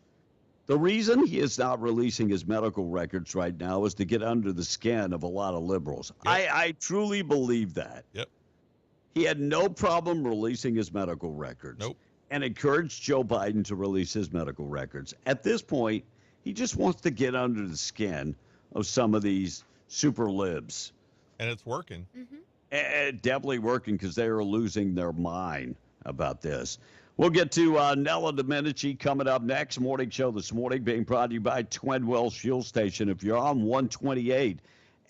The reason he is not releasing his medical records right now is to get under the skin of a lot of liberals. I truly believe that. Yep. He had no problem releasing his medical records. Nope. And encouraged Joe Biden to release his medical records. At this point, he just wants to get under the skin of some of these super libs. And it's working. Definitely working, because they are losing their mind about this. We'll get to Nella Domenici coming up next. Morning show this morning being brought to you by Twin Wells Fuel Station. If you're on 128,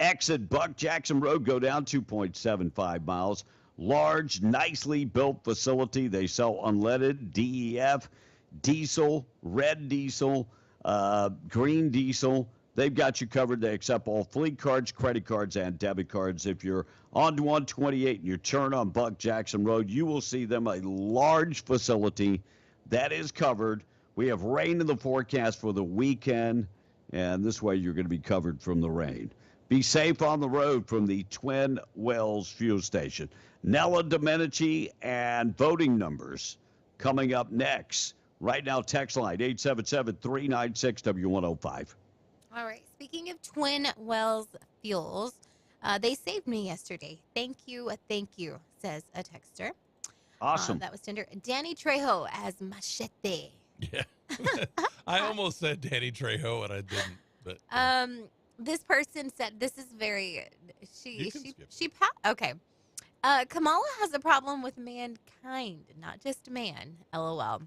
exit Buck Jackson Road, go down 2.75 miles. Large, nicely built facility. They sell unleaded, DEF, diesel, red diesel, green diesel. They've got you covered. They accept all fleet cards, credit cards, and debit cards. If you're on 128 and you turn on Buck Jackson Road, you will see them, a large facility that is covered. We have rain in the forecast for the weekend, and this way you're going to be covered from the rain. Be safe on the road from the Twin Wells Fuel Station. Nella Domenici and voting numbers coming up next. Right now, text line 877-396-W105. All right. Speaking of Twin Wells Fuels, they saved me yesterday. Thank you, says a texter. Awesome. That was tender. Danny Trejo as Machete. Yeah. I almost said Danny Trejo, and I didn't. But This person said this is very. You can skip Okay. Kamala has a problem with mankind, not just man. LOL.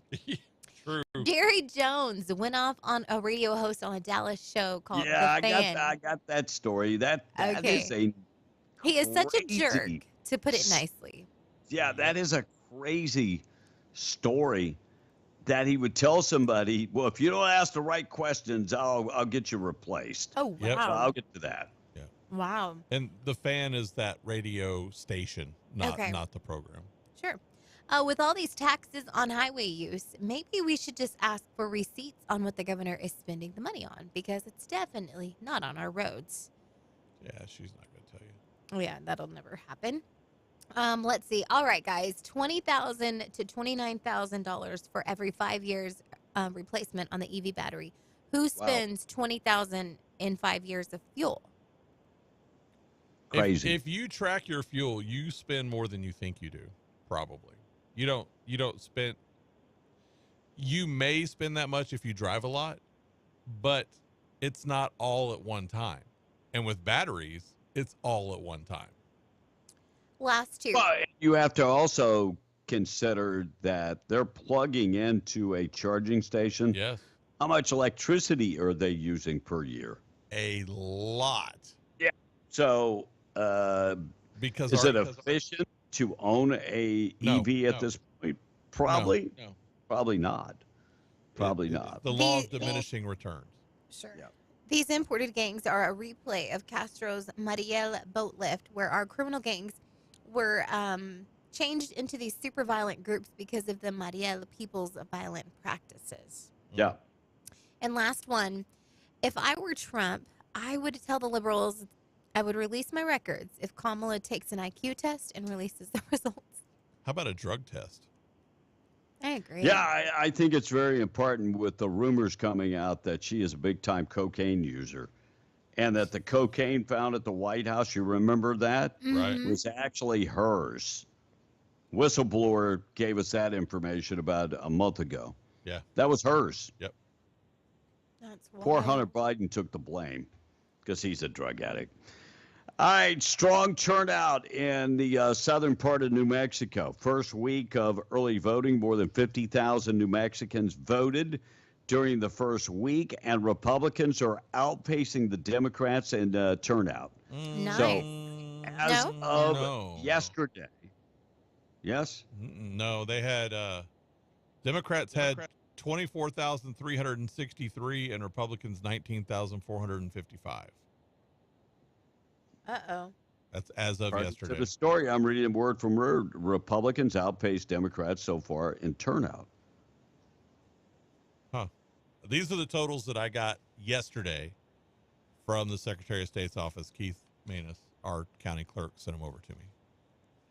True. Jerry Jones went off on a radio host on a Dallas show called Yeah, The Fan. I got that story. That Okay. is a He is such a jerk, crazy- to put it nicely. Yeah, that is a crazy story that he would tell somebody, well, if you don't ask the right questions, I'll get you replaced. Oh, Yep. wow. So I'll get to that. Wow. And The Fan is that radio station, not Okay. not the program. Sure. With all these taxes on highway use, maybe we should just ask for receipts on what the governor is spending the money on, because it's definitely not on our roads. Yeah, she's not going to tell you. Oh, yeah, that'll never happen. Let's see. All right, guys, $20,000 to $29,000 for every 5 years replacement on the EV battery. Who spends $20,000 in 5 years of fuel? Crazy. If you track your fuel, you spend more than you think you do. Probably. You don't spend. You may spend that much if you drive a lot, but it's not all at one time. And with batteries, it's all at one time. Last year. But you have to also consider that they're plugging into a charging station. Yes. How much electricity are they using per year? A lot. Yeah. So, because is it efficient to own a EV at this point? Probably. No. Probably not. Probably not. The law of diminishing returns. Sure. These imported gangs are a replay of Castro's Mariel boat lift, where our criminal gangs were changed into these super violent groups because of the Mariel people's violent practices. Yeah. And last one, if I were Trump, I would tell the liberals I would release my records if Kamala takes an IQ test and releases the results. How about a drug test? I agree. Yeah, I think it's very important with the rumors coming out that she is a big-time cocaine user and that the cocaine found at the White House, you remember that? Right. Was actually hers. Whistleblower gave us that information about a month ago. Yeah. That was hers. Yep. That's Poor wild. Hunter Biden took the blame because he's a drug addict. All right, strong turnout in the southern part of New Mexico. First week of early voting, more than 50,000 New Mexicans voted during the first week, and Republicans are outpacing the Democrats in turnout. Nice. So, as No? of No. yesterday, yes? No, they had Democrats had 24,363 and Republicans 19,455. Uh-oh. That's as of yesterday. To the story I'm reading word from word, Republicans outpaced Democrats so far in turnout. Huh. These are the totals that I got yesterday from the Secretary of State's office. Keith Manus, our county clerk, sent them over to me.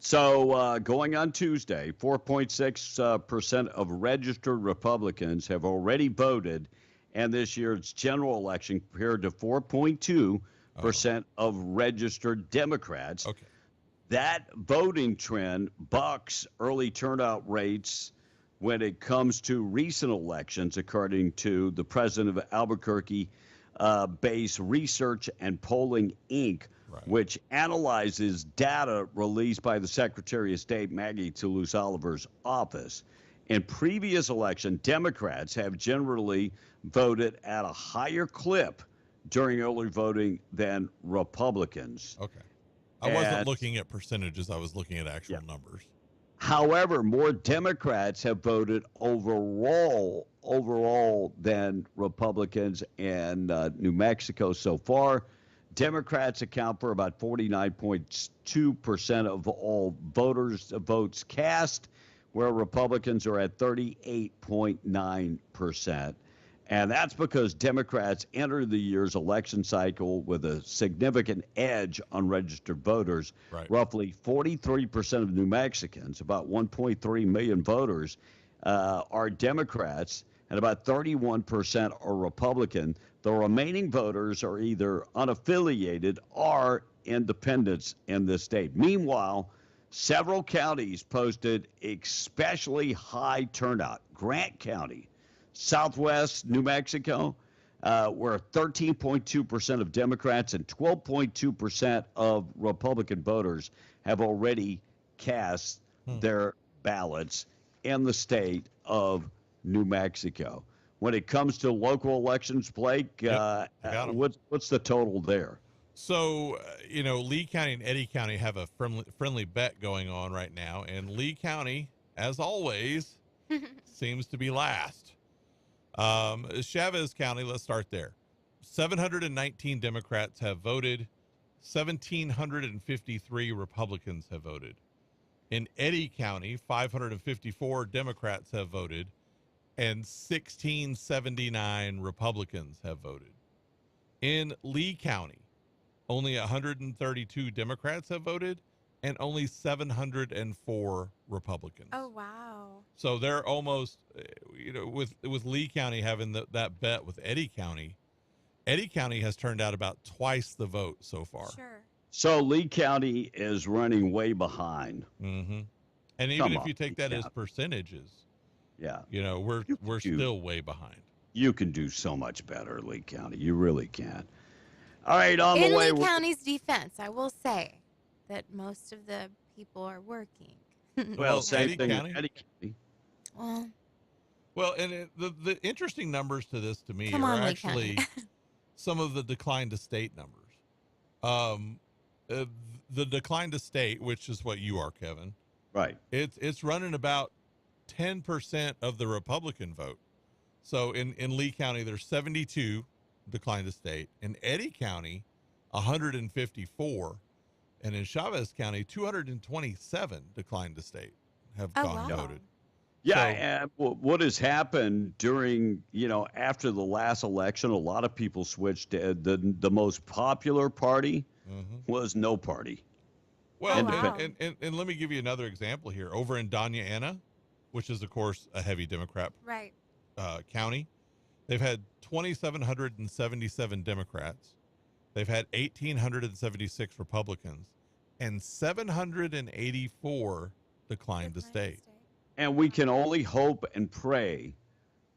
So going on Tuesday, 4.6% of registered Republicans have already voted in this year's general election compared to 4.2% of registered Democrats. Okay. That voting trend bucks early turnout rates when it comes to recent elections, according to the president of Albuquerque based Research and Polling, Inc., which analyzes data released by the Secretary of State, Maggie Toulouse-Oliver's office. In previous elections, Democrats have generally voted at a higher clip during early voting than Republicans. Okay. I wasn't looking at percentages. I was looking at actual numbers. However, more Democrats have voted overall than Republicans in New Mexico so far. Democrats account for about 49.2% of all votes cast, where Republicans are at 38.9%. And that's because Democrats entered the year's election cycle with a significant edge on registered voters. Right. Roughly 43% of New Mexicans, about 1.3 million voters, are Democrats, and about 31% are Republican. The remaining voters are either unaffiliated or independents in the state. Meanwhile, several counties posted especially high turnout. Grant County, Southwest New Mexico, where 13.2% of Democrats and 12.2% of Republican voters have already cast their ballots in the state of New Mexico. When it comes to local elections, Blake, what's the total there? So, Lee County and Eddy County have a friendly bet going on right now, and Lee County, as always, seems to be last. Chavez County, let's start there. 719 Democrats have voted. 1,753 Republicans have voted. In Eddy County, 554 Democrats have voted, and 1,679 Republicans have voted. In Lee County, only 132 Democrats have voted, and only 704 Republicans. Oh, wow. So they're almost, with Lee County having that bet with Eddy County has turned out about twice the vote so far. Sure. So Lee County is running way behind. Mm-hmm. And even if you take that as percentages, we're still way behind. You can do so much better, Lee County. You really can. All right, on the way. In Lee County's defense, I will say that most of the people are working. Well, same thing in Eddy County. Well, and the interesting numbers to this to me Come are on, Lee actually some of the decline to state numbers. The decline to state, which is what you are, Kevin. Right. It's running about 10% of the Republican vote. So in Lee County, there's 72 decline to state. In Eddy County, 154. And in Chavez County, 227 decline to state have gone and voted. Yeah, and what has happened during, after the last election, a lot of people switched. The most popular party was no party. Well, and let me give you another example here. Over in Doña Ana, which is, of course, a heavy Democrat county, they've had 2,777 Democrats. They've had 1,876 Republicans and 784 declined to state. And we can only hope and pray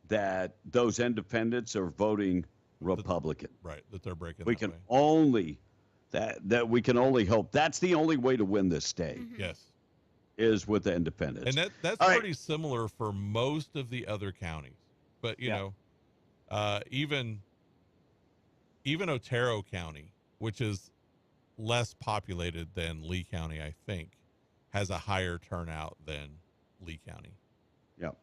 that those independents are voting Republican. Right, that they're breaking. We can only that we can only hope. That's the only way to win this state. Yes, is with the independents. And that's pretty similar for most of the other counties. But even Otero County, which is less populated than Lee County, I think, has a higher turnout than Lee County. Yep.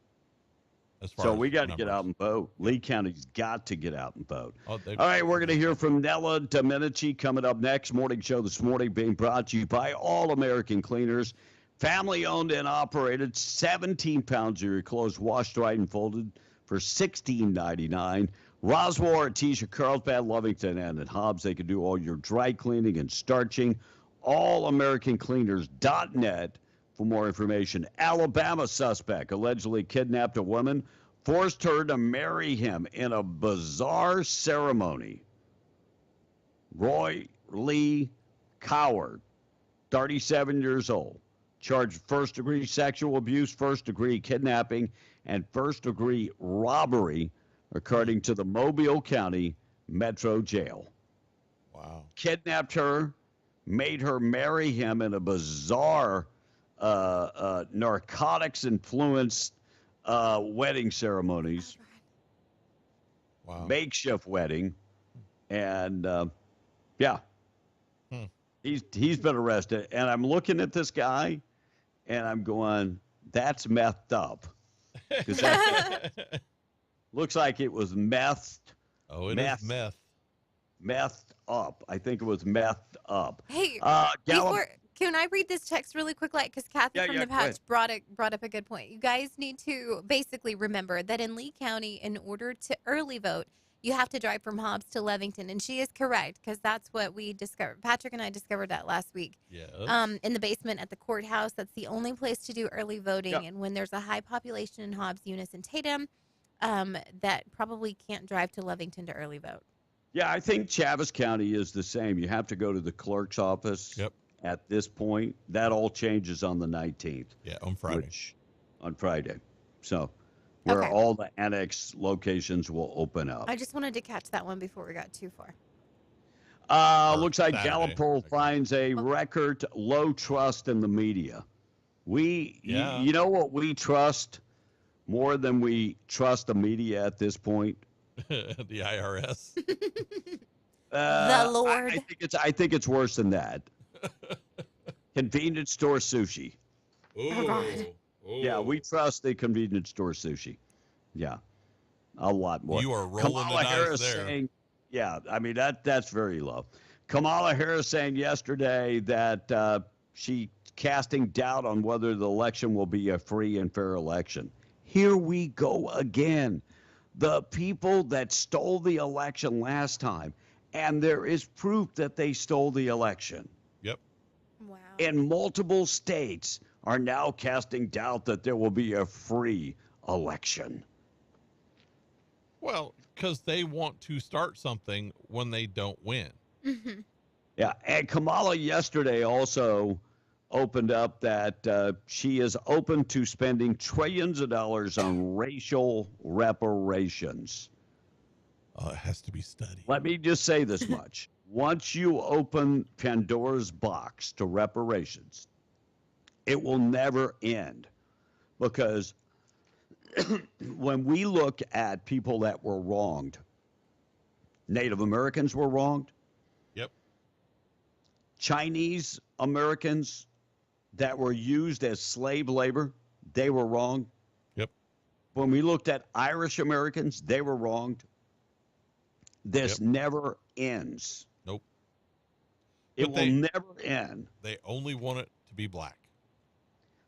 So we got to get out and vote. Lee County's got to get out and vote. All right, we're going to hear from Nella Domenici coming up next. Morning show this morning being brought to you by All American Cleaners. Family owned and operated. 17 pounds of your clothes washed, dried, and folded for $16.99. Roswell, Artesia, Carlsbad, Lovington, and at Hobbs. They can do all your dry cleaning and starching. AllAmericanCleaners.net for more information. Alabama suspect allegedly kidnapped a woman, forced her to marry him in a bizarre ceremony. Roy Lee Coward, 37 years old, charged first-degree sexual abuse, first-degree kidnapping, and first-degree robbery, according to the Mobile County Metro Jail. Wow. Kidnapped her, made her marry him in a bizarre narcotics-influenced wedding ceremonies. Wow. Makeshift wedding. And, he's been arrested. And I'm looking at this guy, and I'm going, that's methed up. Because that looks like it was methed. Oh, it is meth. Methed up. I think it was methed up. Hey, can I read this text really quickly? Because Kathy from the Patch brought up a good point. You guys need to basically remember that in Lee County, in order to early vote, you have to drive from Hobbs to Lovington. And she is correct, because that's what we discovered. Patrick and I discovered that last week. Yes. In the basement at the courthouse. That's the only place to do early voting. Yep. And when there's a high population in Hobbs, Eunice, and Tatum, that probably can't drive to Lovington to early vote. Yeah, I think Chavez County is the same. You have to go to the clerk's office. Yep. At this point, that all changes on the 19th. Yeah, on Friday. On Friday. So, where all the annex locations will open up. I just wanted to catch that one before we got too far. Looks like Gallup poll finds a record low trust in the media. You know what we trust? more than we trust the media at this point? The IRS. The Lord. I think it's worse than that. Convenience store sushi. Yeah, we trust the convenience store sushi. Yeah, a lot more. You are rolling Kamala the dice Harris there. saying, yeah, I mean that's very low. Kamala Harris saying yesterday that she casting doubt on whether the election will be a free and fair election. Here we go again. The people that stole the election last time, and there is proof that they stole the election. Yep. Wow. In multiple states are now casting doubt that there will be a free election. Well, because they want to start something when they don't win. Mm-hmm. Yeah, and Kamala yesterday also opened up that she is open to spending trillions of dollars on racial reparations. It has to be studied. Let me just say this much. Once you open Pandora's box to reparations, it will never end. Because when we look at people that were wronged, Native Americans were wronged. Yep. Chinese Americans that were used as slave labor, they were wronged. Yep. When we looked at Irish Americans, they were wronged. This never ends. Nope. It will never end. They only want it to be black.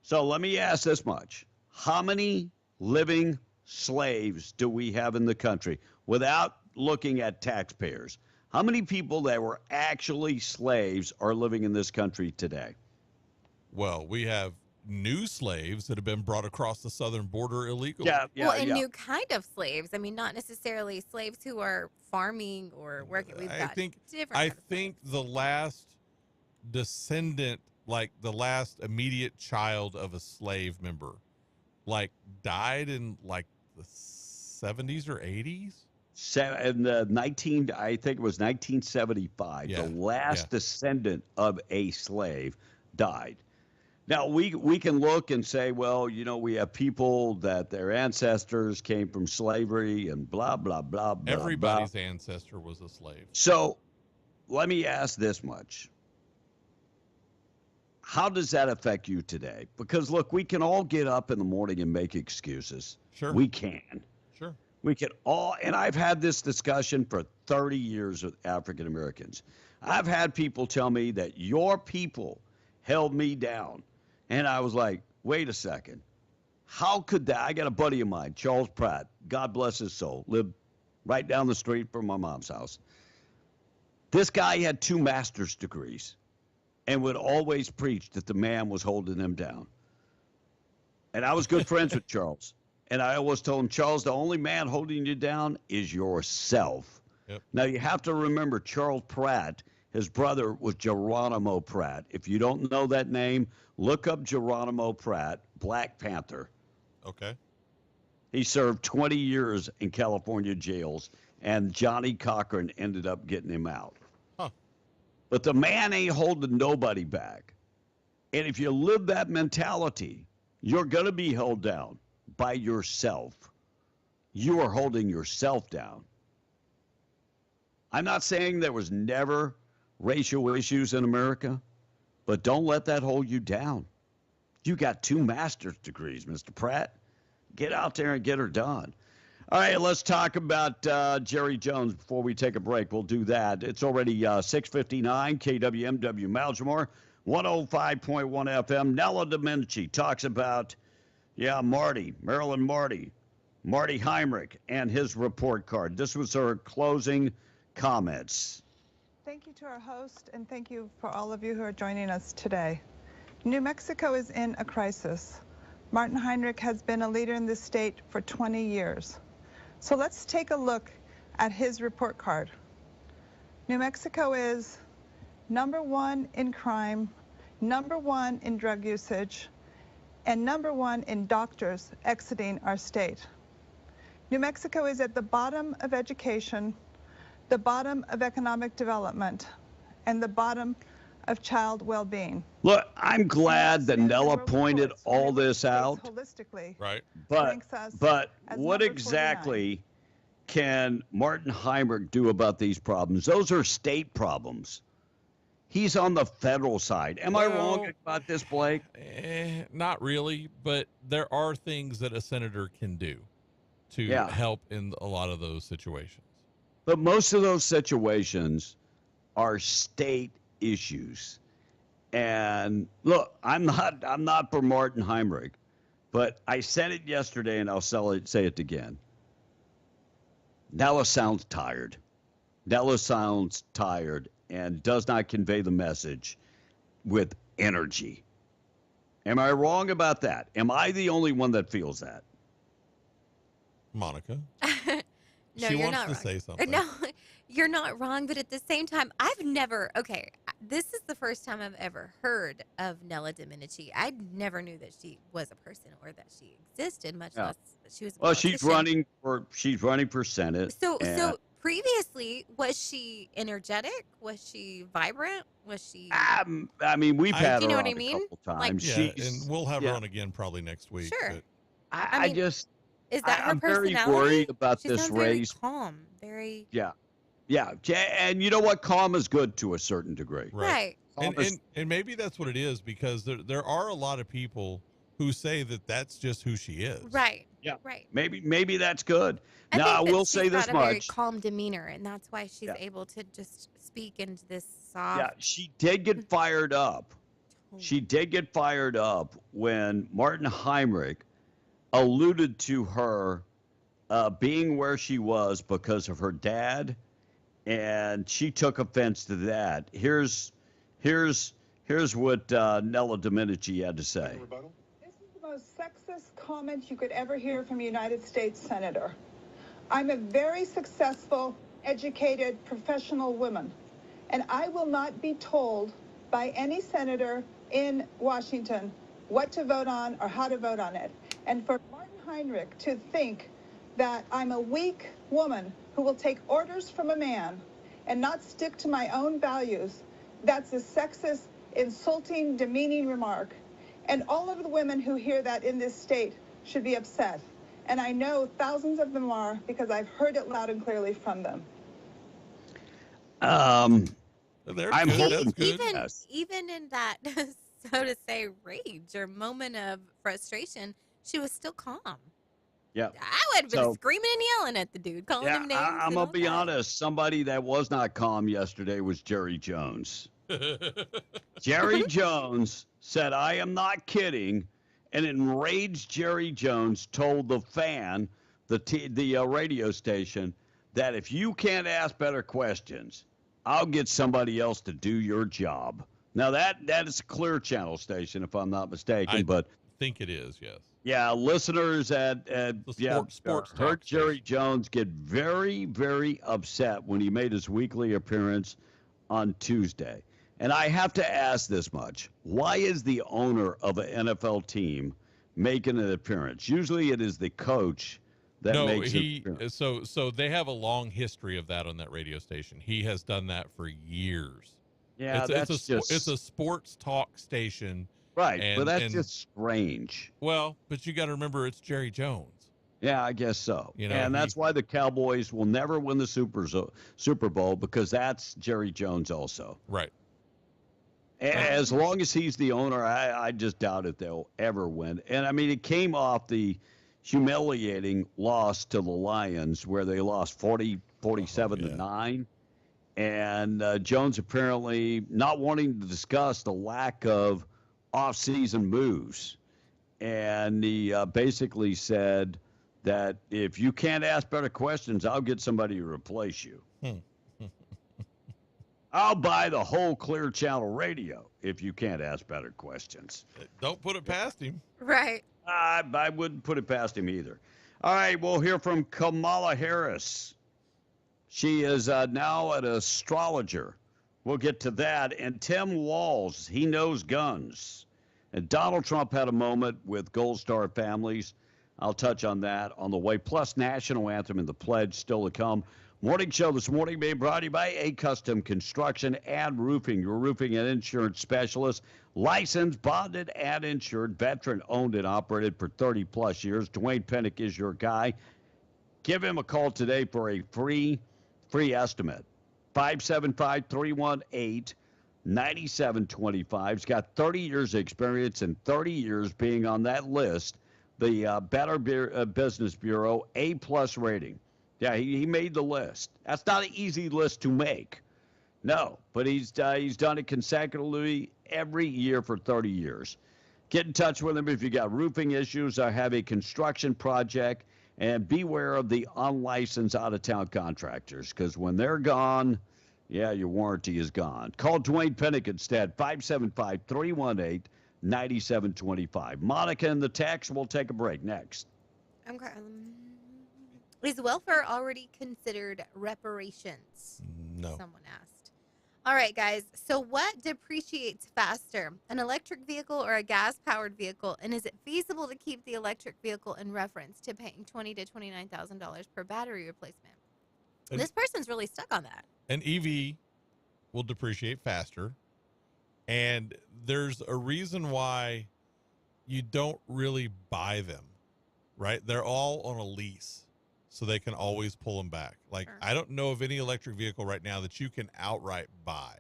So let me ask this much. How many living slaves do we have in the country without looking at taxpayers? How many people that were actually slaves are living in this country today? Well, we have new slaves that have been brought across the southern border illegally. New kind of slaves. I mean, not necessarily slaves who are farming or working. We've got different. I think the last descendant, like the last immediate child of a slave member, like died in like the 70s or 80s. In the I think it was 1975. Yeah, the last descendant of a slave died. Now, we can look and say, well, you know, we have people that their ancestors came from slavery and blah, blah, blah, blah. Everybody's blah. ancestor was a slave. So let me ask this much. How does that affect you today? Because, look, we can all get up in the morning and make excuses. Sure. We can. Sure. We can all, and I've had this discussion for 30 years with African Americans. I've had people tell me that your people held me down. And I was like, wait a second. How could that? I got a buddy of mine, Charles Pratt, God bless his soul, lived right down the street from my mom's house. This guy had 2 master's degrees and would always preach that the man was holding him down. And I was good friends with Charles. And I always told him, Charles, the only man holding you down is yourself. Yep. Now, you have to remember Charles Pratt, his brother was Geronimo Pratt. If you don't know that name, look up Geronimo Pratt, Black Panther. Okay. He served 20 years in California jails, and Johnny Cochran ended up getting him out. Huh. But the man ain't holding nobody back. And if you live that mentality, you're going to be held down by yourself. You are holding yourself down. I'm not saying there was never racial issues in America, but don't let that hold you down. You got 2 master's degrees, Mr. Pratt. Get out there and get her done. All right, let's talk about Jerry Jones before we take a break. We'll do that. It's already 6:59, KWMW Malmsmore, 105.1 FM. Nella Domenici talks about, Maryland Marty Heinrich and his report card. This was her closing comments. Thank you to our host, and thank you for all of you who are joining us today. New Mexico is in a crisis. Martin Heinrich has been a leader in this state for 20 years. So let's take a look at his report card. New Mexico is #1 in crime, #1 in drug usage, and #1 in doctors exiting our state. New Mexico is at the bottom of education, the bottom of economic development, and the bottom of child well-being. Look, I'm glad that Nella pointed all this out. Holistically, Right. But us as what number exactly can Martin Heinrich do about these problems? Those are state problems. He's on the federal side. Am I wrong about this, Blake? Not really, but there are things that a senator can do to help in a lot of those situations. But most of those situations are state issues. And look, I'm not for Martin Heinrich, but I said it yesterday and I'll say it again. Nella sounds tired. Nella sounds tired and does not convey the message with energy. Am I wrong about that? Am I the only one that feels that? Monica? No, she you're wants not to wrong. say something. No, you're not wrong. But at the same time, I've never, this is the first time I've ever heard of Nella Domenici. I never knew that she was a person or that she existed, much less that she was a she's running for Senate. So previously, was she energetic? Was she vibrant? Was she? I mean, we've had do you her know on what I mean? a couple times. Yeah, and we'll have her on again probably next week. Sure. but- I mean, just is that her I'm very personality? worried about She this sounds very race. calm, very Yeah. And you know what? Calm is good to a certain degree. right. And maybe that's what it is, because there are a lot of people who say that that's just who she is. Right. Yeah. Right. Maybe that's good. I Now, think I that will she's say this got a very much. calm demeanor, and that's why she's able to just speak into this soft. Yeah, she did get fired up. She did get fired up when Martin Heinrich alluded to her being where she was because of her dad, and she took offense to that. Here's what Nella Domenici had to say. This is the most sexist comment you could ever hear from a United States senator. I'm a very successful, educated, professional woman, and I will not be told by any senator in Washington what to vote on or how to vote on it. And for Martin Heinrich to think that I'm a weak woman who will take orders from a man and not stick to my own values, that's a sexist, insulting, demeaning remark. And all of the women who hear that in this state should be upset. And I know thousands of them are, because I've heard it loud and clearly from them. I'm hoping Even in that, so to say, rage or moment of frustration, she was still calm. Yeah. I would have been screaming and yelling at the dude, calling him names. I'm and gonna all be that. honest. Somebody that was not calm yesterday was Jerry Jones. Jerry Jones said, "I am not kidding," and enraged Jerry Jones told the fan, the radio station, that if you can't ask better questions, I'll get somebody else to do your job. Now that is a Clear Channel station, if I'm not mistaken, but think it is, yes. yeah, listeners at sports heard talk Jerry Jones get very, very upset when he made his weekly appearance on Tuesday. And I have to ask this much. Why is the owner of an NFL team making an appearance? Usually it is the coach that makes an appearance. So they have a long history of that on that radio station. He has done that for years. Yeah, it's a sports talk station. Right, but that's just strange. Well, but you got to remember, it's Jerry Jones. Yeah, I guess so. You know, and that's why the Cowboys will never win the Super Bowl, because that's Jerry Jones also. Right. As long as he's the owner, I just doubt it they'll ever win. And, I mean, it came off the humiliating loss to the Lions, where they lost 47-9. And Jones apparently not wanting to discuss the lack of off-season moves. And he basically said that if you can't ask better questions, I'll get somebody to replace you. I'll buy the whole Clear Channel radio if you can't ask better questions. Don't put it past him. Right. I wouldn't put it past him either. All right, we'll hear from Kamala Harris. She is now an astrologer. We'll get to that. And Tim Walz, he knows guns. And Donald Trump had a moment with Gold Star families. I'll touch on that on the way. Plus, national anthem and the pledge still to come. Morning show this morning being brought to you by A Custom Construction and Roofing, your roofing and insurance specialist. Licensed, bonded, and insured. Veteran owned and operated for 30-plus years. Dwayne Pennick is your guy. Give him a call today for a free estimate. 575-318-9725. He's got 30 years of experience and 30 years being on that list. The Better Business Bureau A-plus rating. Yeah, he made the list. That's not an easy list to make. No, but he's done it consecutively every year for 30 years. Get in touch with him if you got roofing issues or have a construction project, and beware of the unlicensed out-of-town contractors, because when they're gone, yeah, your warranty is gone. Call Dwayne Pennick instead, 575-318-9725. Monica and the text. We'll take a break next. Okay. Is welfare already considered reparations? No. Someone asked. All right, guys. So what depreciates faster, an electric vehicle or a gas-powered vehicle? And is it feasible to keep the electric vehicle in reference to paying $20,000 to $29,000 per battery replacement? This person's really stuck on that. An EV will depreciate faster. And there's a reason why you don't really buy them, right? They're all on a lease, so they can always pull them back. Like, sure. I don't know of any electric vehicle right now that you can outright buy.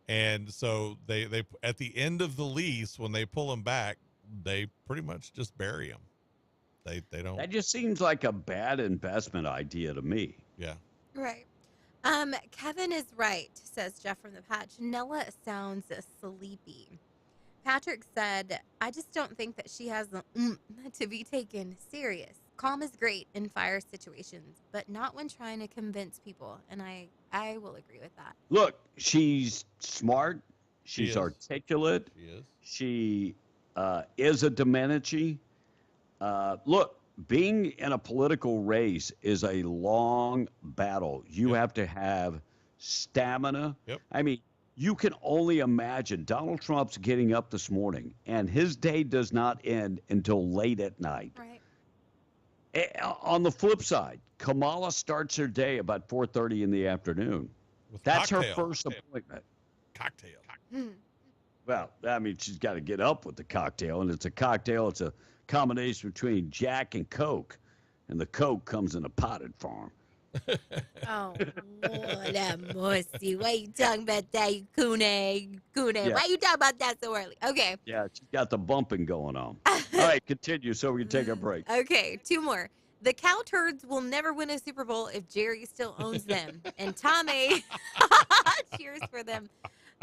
And so they at the end of the lease, when they pull them back, they pretty much just bury them. They don't. That just seems like a bad investment idea to me. Yeah. Right. Kevin is right, says Jeff from the Patch. Nella sounds sleepy. Patrick said, I just don't think that she has the to be taken serious. Calm is great in fire situations, but not when trying to convince people. And I will agree with that. Look, she's smart. She's articulate. She is a Domenici. Look, being in a political race is a long battle. You have to have stamina. Yep. I mean, you can only imagine Donald Trump's getting up this morning, and his day does not end until late at night. Right. On the flip side, Kamala starts her day about 4:30 in the afternoon. That's her first appointment. Cocktail. Well, I mean, she's got to get up with the cocktail, and it's a cocktail. It's a combination between Jack and Coke, and the Coke comes in a potted form. Oh, Lord have mercy. Why you talking about that, you coon egg? Yeah. Why you talking about that so early? Okay. Yeah, she's got the bumping going on. All right, continue so we can take a break. Okay, two more. The cow turds will never win a Super Bowl if Jerry still owns them. And Tommy, cheers for them.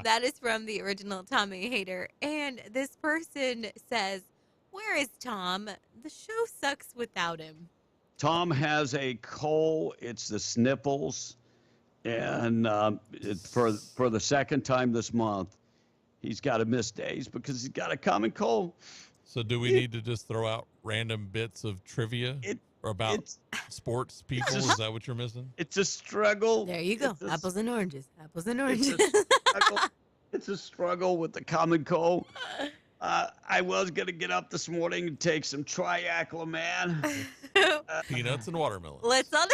That is from the original Tommy Hater. And this person says, where is Tom? The show sucks without him. Tom has a cold. It's the sniffles. And for the second time this month, he's got to miss days because he's got a common cold. So do we need to just throw out random bits of trivia about sports people? Is that what you're missing? It's a struggle. There you go. Apples and oranges. Apples and oranges. It's a struggle with the common cold. I was going to get up this morning and take some triacloman. Peanuts and watermelon. Let's all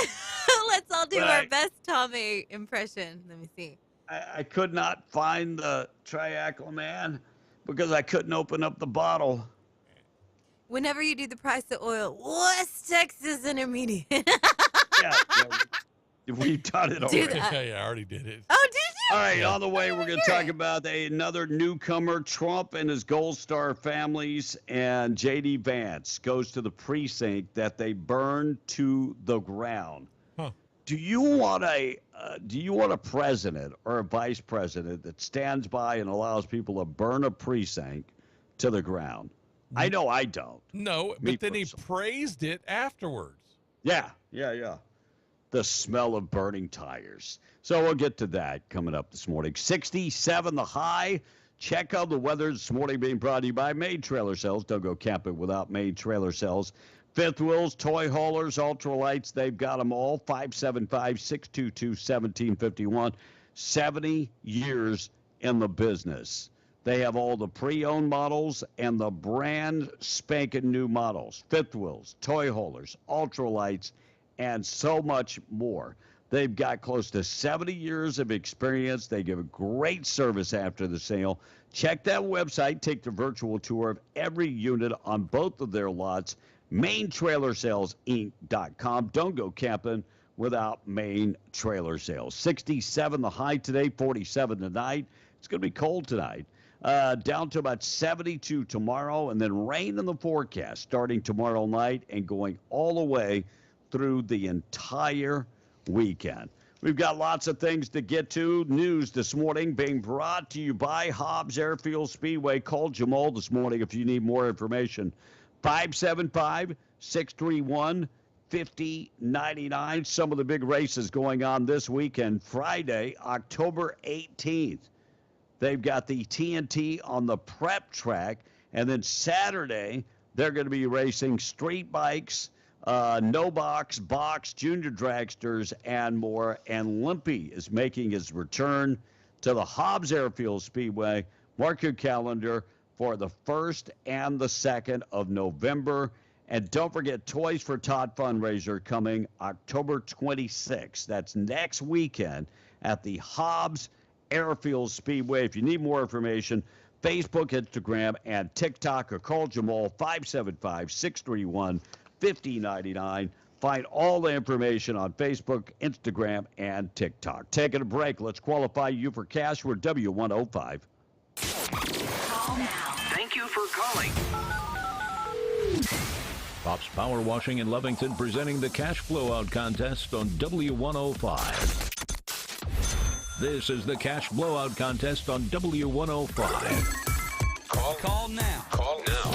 do our best Tommy impression. Let me see. I could not find the triacloman because I couldn't open up the bottle. Whenever you do the price of oil, West Texas Intermediate. Yeah, we've done it already. Yeah, I already did it. Oh, did you? All right, on the way, we're going to talk about another newcomer, Trump and his Gold Star families, and J.D. Vance goes to the precinct that they burned to the ground. Huh. Do you want a president or a vice president that stands by and allows people to burn a precinct to the ground? I know I don't. No, but then he praised it afterwards. Yeah. The smell of burning tires. So we'll get to that coming up this morning. 67 the high. Check out the weather this morning being brought to you by Main Trailer Sales. Don't go camping without Main Trailer Sales. Fifth wheels, toy haulers, ultralights, they've got them all. 575-622-1751. 70 years in the business. They have all the pre-owned models and the brand spanking new models. Fifth wheels, toy haulers, ultralights, and so much more. They've got close to 70 years of experience. They give a great service after the sale. Check that website. Take the virtual tour of every unit on both of their lots. MainTrailerSalesInc.com. Don't go camping without Main Trailer Sales. 67 the high today, 47 tonight. It's going to be cold tonight. Down to about 72 tomorrow, and then rain in the forecast starting tomorrow night and going all the way through the entire weekend. We've got lots of things to get to. News this morning being brought to you by Hobbs Airfield Speedway. Call Jamal this morning if you need more information. 575-631-5099. Some of the big races going on this weekend. Friday, October 18th. They've got the TNT on the prep track. And then Saturday, they're going to be racing street bikes, no box, junior dragsters, and more. And Limpy is making his return to the Hobbs Airfield Speedway. Mark your calendar for the 1st and the 2nd of November. And don't forget Toys for Tot fundraiser coming October 26th. That's next weekend at the Hobbs Airfield Speedway. If you need more information, Facebook, Instagram, and TikTok, or call Jamal 575-631-5099. Find all the information on Facebook, Instagram, and TikTok. Taking a break. Let's qualify you for cash. We're W105. Call now. Thank you for calling. Pops Power Washing in Lovington presenting the Cash Blowout Contest on W105. This is the Cash Blowout Contest on W105. Call now. Call now.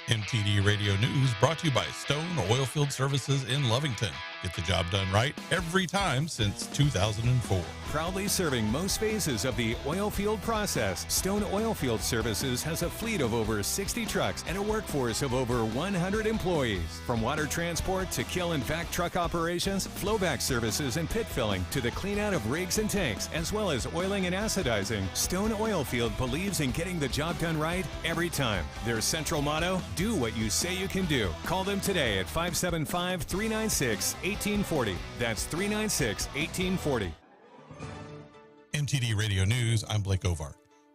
MTD Radio News brought to you by Stone Oilfield Services in Lovington. Get the job done right every time since 2004. Proudly serving most phases of the oil field process, Stone Oilfield Services has a fleet of over 60 trucks and a workforce of over 100 employees. From water transport to kill and vac truck operations, flowback services and pit filling to the clean out of rigs and tanks, as well as oiling and acidizing, Stone Oilfield believes in getting the job done right every time. Their central motto, do what you say you can do. Call them today at 575-396-1840. That's 396-1840. MTD Radio News, I'm Blake Ovart.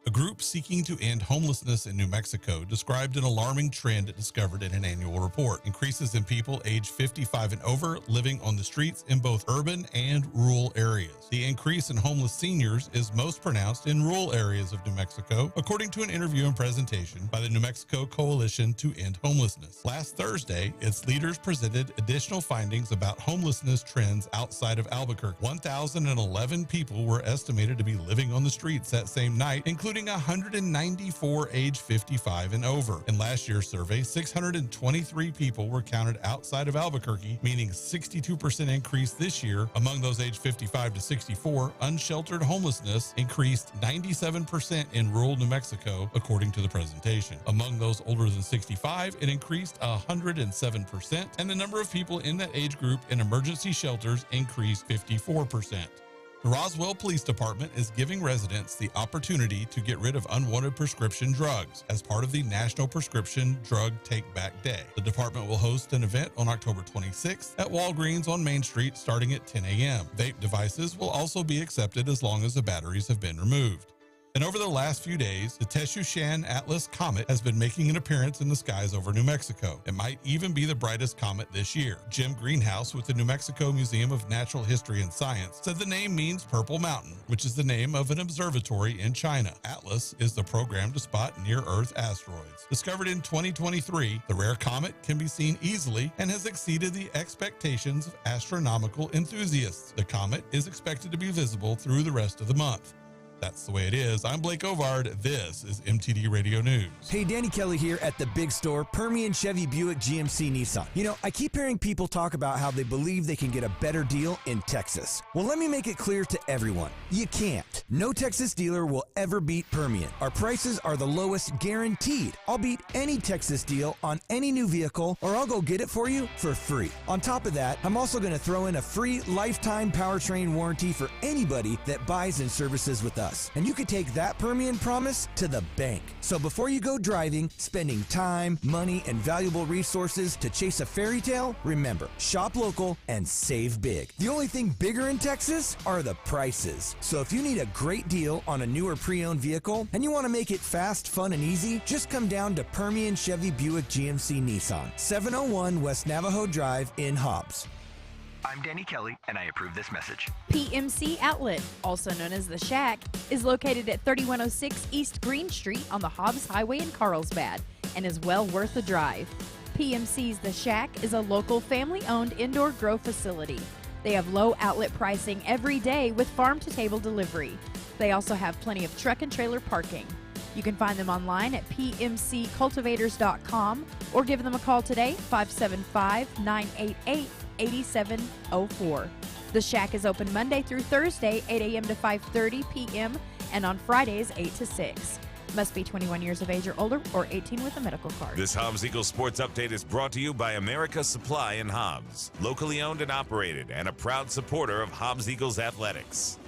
A group seeking to end homelessness in New Mexico described an alarming trend it discovered in an annual report. Increases in people age 55 and over living on the streets in both urban and rural areas. The increase in homeless seniors is most pronounced in rural areas of New Mexico, according to an interview and presentation by the New Mexico Coalition to End Homelessness. Last Thursday, its leaders presented additional findings about homelessness trends outside of Albuquerque. 1,011 people were estimated to be living on the streets that same night, including 194 age 55 and over. In last year's survey, 623 people were counted outside of Albuquerque, meaning 62% increase this year. Among those age 55 to 64, unsheltered homelessness increased 97% in rural New Mexico, according to the presentation. Among those older than 65, it increased 107%, and the number of people in that age group in emergency shelters increased 54%. The Roswell Police Department is giving residents the opportunity to get rid of unwanted prescription drugs as part of the National Prescription Drug Take Back Day. The department will host an event on October 26th at Walgreens on Main Street starting at 10 a.m. Vape devices will also be accepted as long as the batteries have been removed. And over the last few days, the Tehuantsin Atlas Comet has been making an appearance in the skies over New Mexico. It might even be the brightest comet this year. Jim Greenhouse with the New Mexico Museum of Natural History and Science said the name means Purple Mountain, which is the name of an observatory in China. Atlas is the program to spot near-Earth asteroids. Discovered in 2023, the rare comet can be seen easily and has exceeded the expectations of astronomical enthusiasts. The comet is expected to be visible through the rest of the month. That's the way it is. I'm Blake Ovard. This is MTD Radio News. Hey, Danny Kelly here at the big store, Permian Chevy Buick GMC Nissan. You know, I keep hearing people talk about how they believe they can get a better deal in Texas. Well, let me make it clear to everyone. You can't. No Texas dealer will ever beat Permian. Our prices are the lowest guaranteed. I'll beat any Texas deal on any new vehicle, or I'll go get it for you for free. On top of that, I'm also going to throw in a free lifetime powertrain warranty for anybody that buys and services with us. us, and you could take that Permian promise to the bank. So before you go driving, spending time, money, and valuable resources to chase a fairy tale, remember, shop local and save big. The only thing bigger in Texas are the prices. So if you need a great deal on a new or pre-owned vehicle and you want to make it fast, fun, and easy, just come down to Permian Chevy Buick GMC Nissan, 701 West Navajo Drive in Hobbs. I'm Danny Kelly, and I approve this message. PMC Outlet, also known as The Shack, is located at 3106 East Green Street on the Hobbs Highway in Carlsbad and is well worth the drive. PMC's The Shack is a local family-owned indoor grow facility. They have low outlet pricing every day with farm-to-table delivery. They also have plenty of truck and trailer parking. You can find them online at pmccultivators.com or give them a call today, 575-988-8704. The Shack is open Monday through Thursday, 8 a.m. to 5:30 p.m., and on Fridays, 8 to 6. Must be 21 years of age or older or 18 with a medical card. This Hobbs Eagles Sports Update is brought to you by America Supply in Hobbs, locally owned and operated, and a proud supporter of Hobbs Eagles athletics.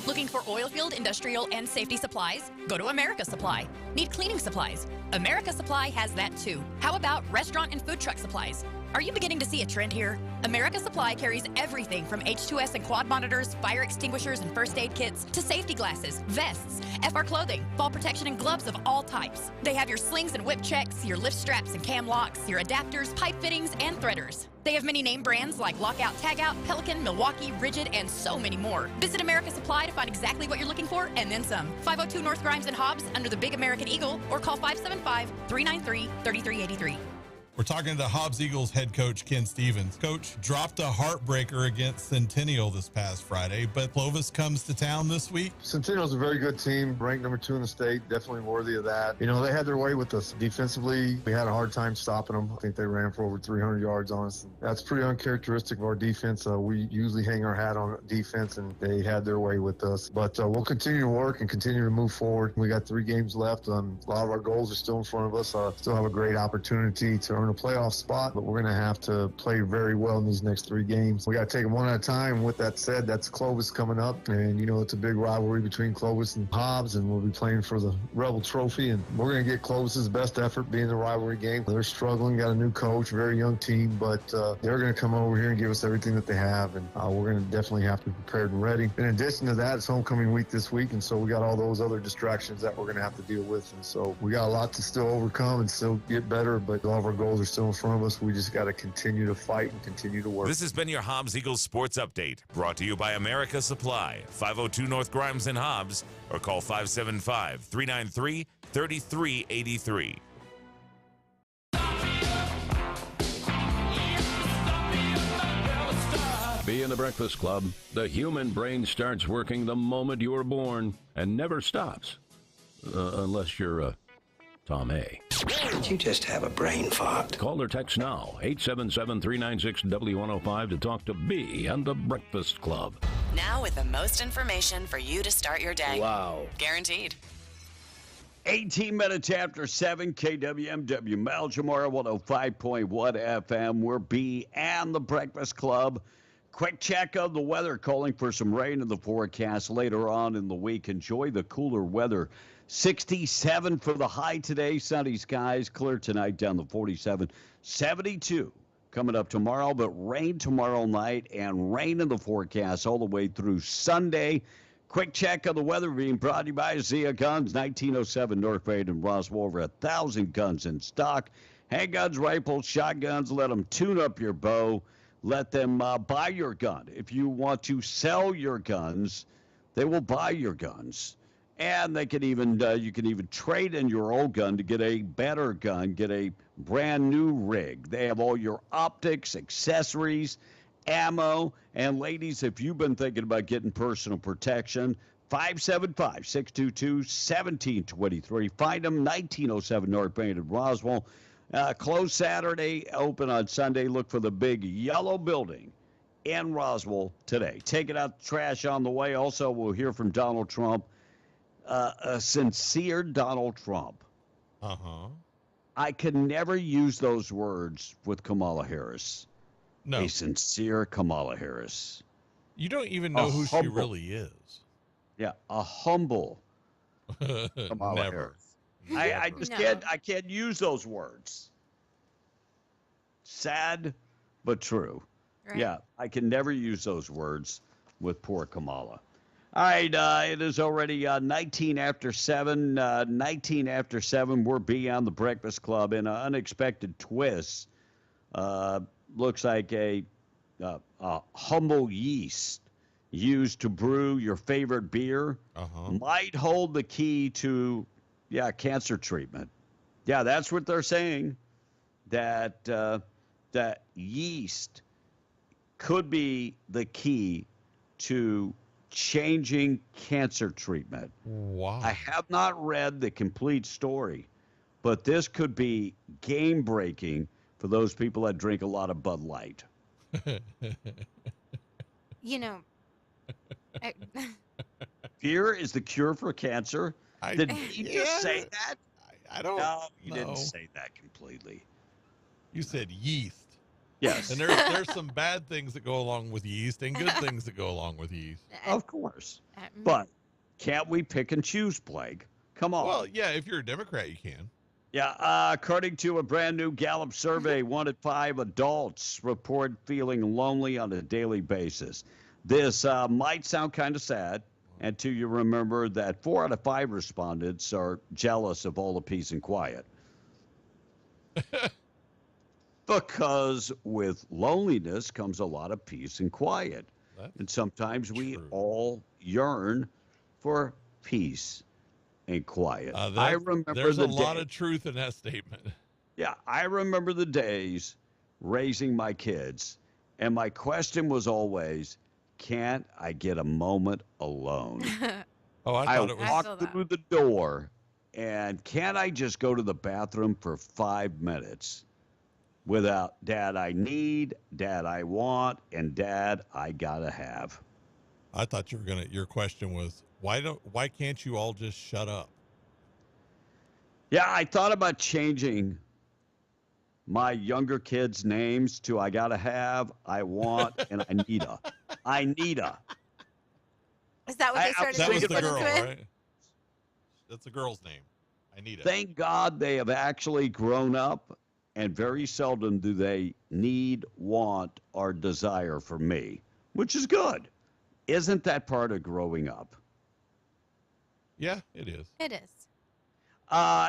Looking for oil field, industrial, and safety supplies? Go to America Supply. Need cleaning supplies? America Supply has that too. How about restaurant and food truck supplies? Are you beginning to see a trend here? America Supply carries everything from H2S and quad monitors, fire extinguishers and first aid kits, to safety glasses, vests, FR clothing, fall protection, and gloves of all types. They have your slings and whip checks, your lift straps and cam locks, your adapters, pipe fittings, and threaders. They have many name brands like Lockout, Tagout, Pelican, Milwaukee, Rigid, and so many more. Visit America Supply to find exactly what you're looking for and then some. 502 North Grimes and Hobbs under the Big American Eagle, or call 575-393-3383. We're talking to Hobbs Eagles head coach Ken Stevens. Coach dropped a heartbreaker against Centennial this past Friday, but Clovis comes to town this week. Centennial's a very good team, ranked number 2 in the state, definitely worthy of that. You know, they had their way with us defensively. We had a hard time stopping them. I think they ran for over 300 yards on us. That's pretty uncharacteristic of our defense. We usually hang our hat on defense, and they had their way with us. But we'll continue to work and continue to move forward. We got 3 games left. A lot of our goals are still in front of us. Still have a great opportunity to earn a playoff spot, but we're going to have to play very well in these next 3 games. We got to take them one at a time. With that said, that's Clovis coming up, and you know it's a big rivalry between Clovis and Hobbs, and we'll be playing for the Rebel Trophy, and we're going to get Clovis's best effort being the rivalry game. They're struggling, got a new coach, very young team, but they're going to come over here and give us everything that they have, and we're going to definitely have to be prepared and ready. In addition to that, it's homecoming week this week, and so we got all those other distractions that we're going to have to deal with, and so we got a lot to still overcome and still get better, but all of our goals are still in front of us. We just got to continue to fight and continue to work. This has been your Hobbs Eagles Sports Update, brought to you by America Supply, 502 North Grimes in Hobbs, or call 575-393-3383. Be in the Breakfast Club. The human brain starts working the moment you are born and never stops. Unless you're Tom A. You just have a brain fart. Call or text now, 877-396-W105 to talk to B and the Breakfast Club. Now with the most information for you to start your day. Wow. Guaranteed. 18 minutes after 7, KWMW, Mel Jamora, 105.1 FM. We're B and the Breakfast Club. Quick check of the weather, calling for some rain in the forecast later on in the week. Enjoy the cooler weather. 67 for the high today, sunny skies, clear tonight down to 47. 72 coming up tomorrow, but rain tomorrow night and rain in the forecast all the way through Sunday. Quick check of the weather being brought to you by Zia Guns, 1907 North Main in Roswell. Over 1,000 guns in stock. Handguns, rifles, shotguns. Let them tune up your bow. Let them buy your gun. If you want to sell your guns, they will buy your guns. And they can even you can even trade in your old gun to get a better gun, get a brand new rig. They have all your optics, accessories, ammo. And ladies, if you've been thinking about getting personal protection, 575-622-1723. Find them, 1907 North Main in Roswell. Closed Saturday, open on Sunday. Look for the big yellow building in Roswell today. Taking out the trash on the way. Also, we'll hear from Donald Trump. A sincere Donald Trump. I can never use those words with Kamala Harris. No. A sincere Kamala Harris. You don't even know who she really is. Yeah, a humble Kamala Never. Harris. I just can't use those words. Sad, but true. Right. Yeah, I can never use those words with poor Kamala. All right, it is already 19 after 7. 19 after 7, we're beyond the Breakfast Club in an unexpected twist. Looks like a humble yeast used to brew your favorite beer might hold the key to, cancer treatment. Yeah, that's what they're saying, that that yeast could be the key to changing cancer treatment. Wow. I have not read the complete story, but this could be game-breaking for those people that drink a lot of Bud Light. You know, Beer is the cure for cancer? Did he just say that? I don't No, he know. didn't say that completely. You said yeast. Yes. And there's some bad things that go along with yeast and good things that go along with yeast. Of course. But can't we pick and choose, Blake? Come on. Well, yeah, if you're a Democrat, you can. Yeah, according to a brand new Gallup survey, 1 in 5 adults report feeling lonely on a daily basis. This might sound kind of sad, until you remember that 4 out of 5 respondents are jealous of all the peace and quiet. Because with loneliness comes a lot of peace and quiet. And sometimes we all yearn for peace and quiet. I remember there's the a lot day- of truth in that statement. Yeah, I remember the days raising my kids, and my question was always, can't I get a moment alone? Oh, I thought it was. walk through the door, and can't I just go to the bathroom for 5 minutes without Dad, I need, Dad, I want, and Dad, I gotta have. I thought your question was, why can't you all just shut up? Yeah, I thought about changing my younger kids' names to I gotta have, I want, and I need a. I need a. Is that what they started That was the with? girl, right? That's the girl's name. I need it. Thank God they have actually grown up, and very seldom do they need, want, or desire for me, which is good. Isn't that part of growing up? Yeah, it is. It is.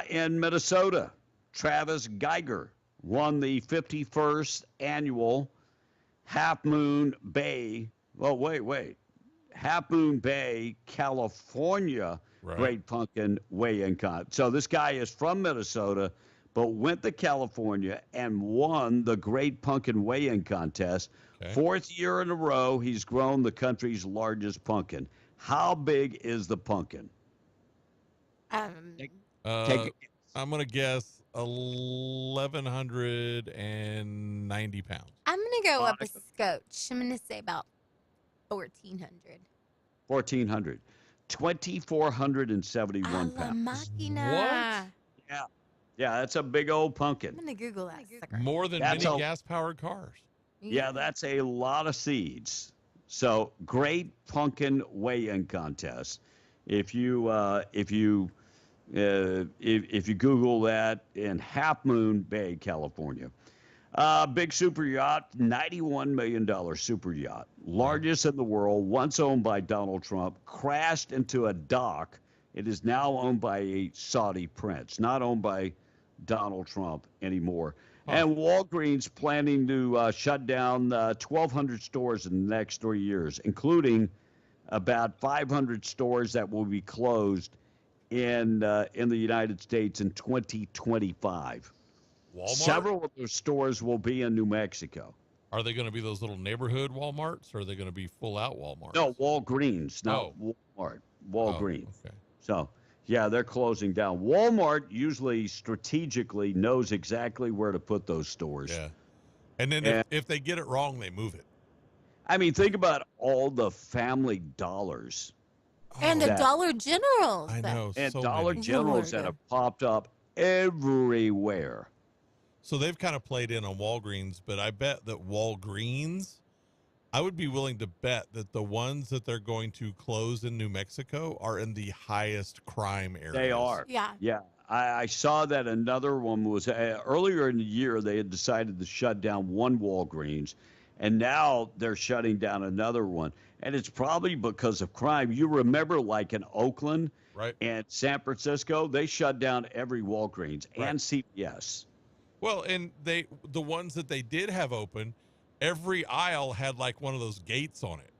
In Minnesota, Travis Geiger won the 51st annual Half Moon Bay. Well, wait. Half Moon Bay, California Great Pumpkin Weigh-In Contest. So this guy is from Minnesota, but went to California and won the Great Pumpkin Weigh-In Contest. Okay. 4th year in a row, he's grown the country's largest pumpkin. How big is the pumpkin? Take a I'm gonna guess 1,190 pounds. I'm going to go up a scotch. I'm going to say about 1,400. 1,400. 2,471 pounds. Máquina. Yeah, that's a big old pumpkin. I'm going to Google that. sucker. More than That's many a- gas-powered cars. Yeah, that's a lot of seeds. So Great Pumpkin Weigh-In Contest. If you Google that in Half Moon Bay, California, big super yacht, $91 million super yacht, largest in the world, once owned by Donald Trump, crashed into a dock. It is now owned by a Saudi prince, not owned by Donald Trump anymore. And Walgreens planning to shut down 1,200 stores in the next 3 years, including about 500 stores that will be closed in the United States in 2025. Walmart? Several of those stores will be in New Mexico. Are they going to be those little neighborhood Walmarts, or are they going to be full-out Walmarts? No, Walgreens, not Walmart. Walgreens. okay. So, yeah, they're closing down. Walmart usually strategically knows exactly where to put those stores. Yeah. And then if they get it wrong, they move it. I mean, think about all the Family Dollars. And the Dollar Generals. I know. And so Dollar many. Generals that have popped up everywhere. So they've kind of played in on Walgreens, but I bet that Walgreens I would be willing to bet that the ones that they're going to close in New Mexico are in the highest crime areas. They are. Yeah. Yeah. I saw that another one was earlier in the year, they had decided to shut down one Walgreens, and now they're shutting down another one. And it's probably because of crime. You remember, like in Oakland and San Francisco, they shut down every Walgreens and CVS. Well, and the ones that they did have open, every aisle had like one of those gates on it.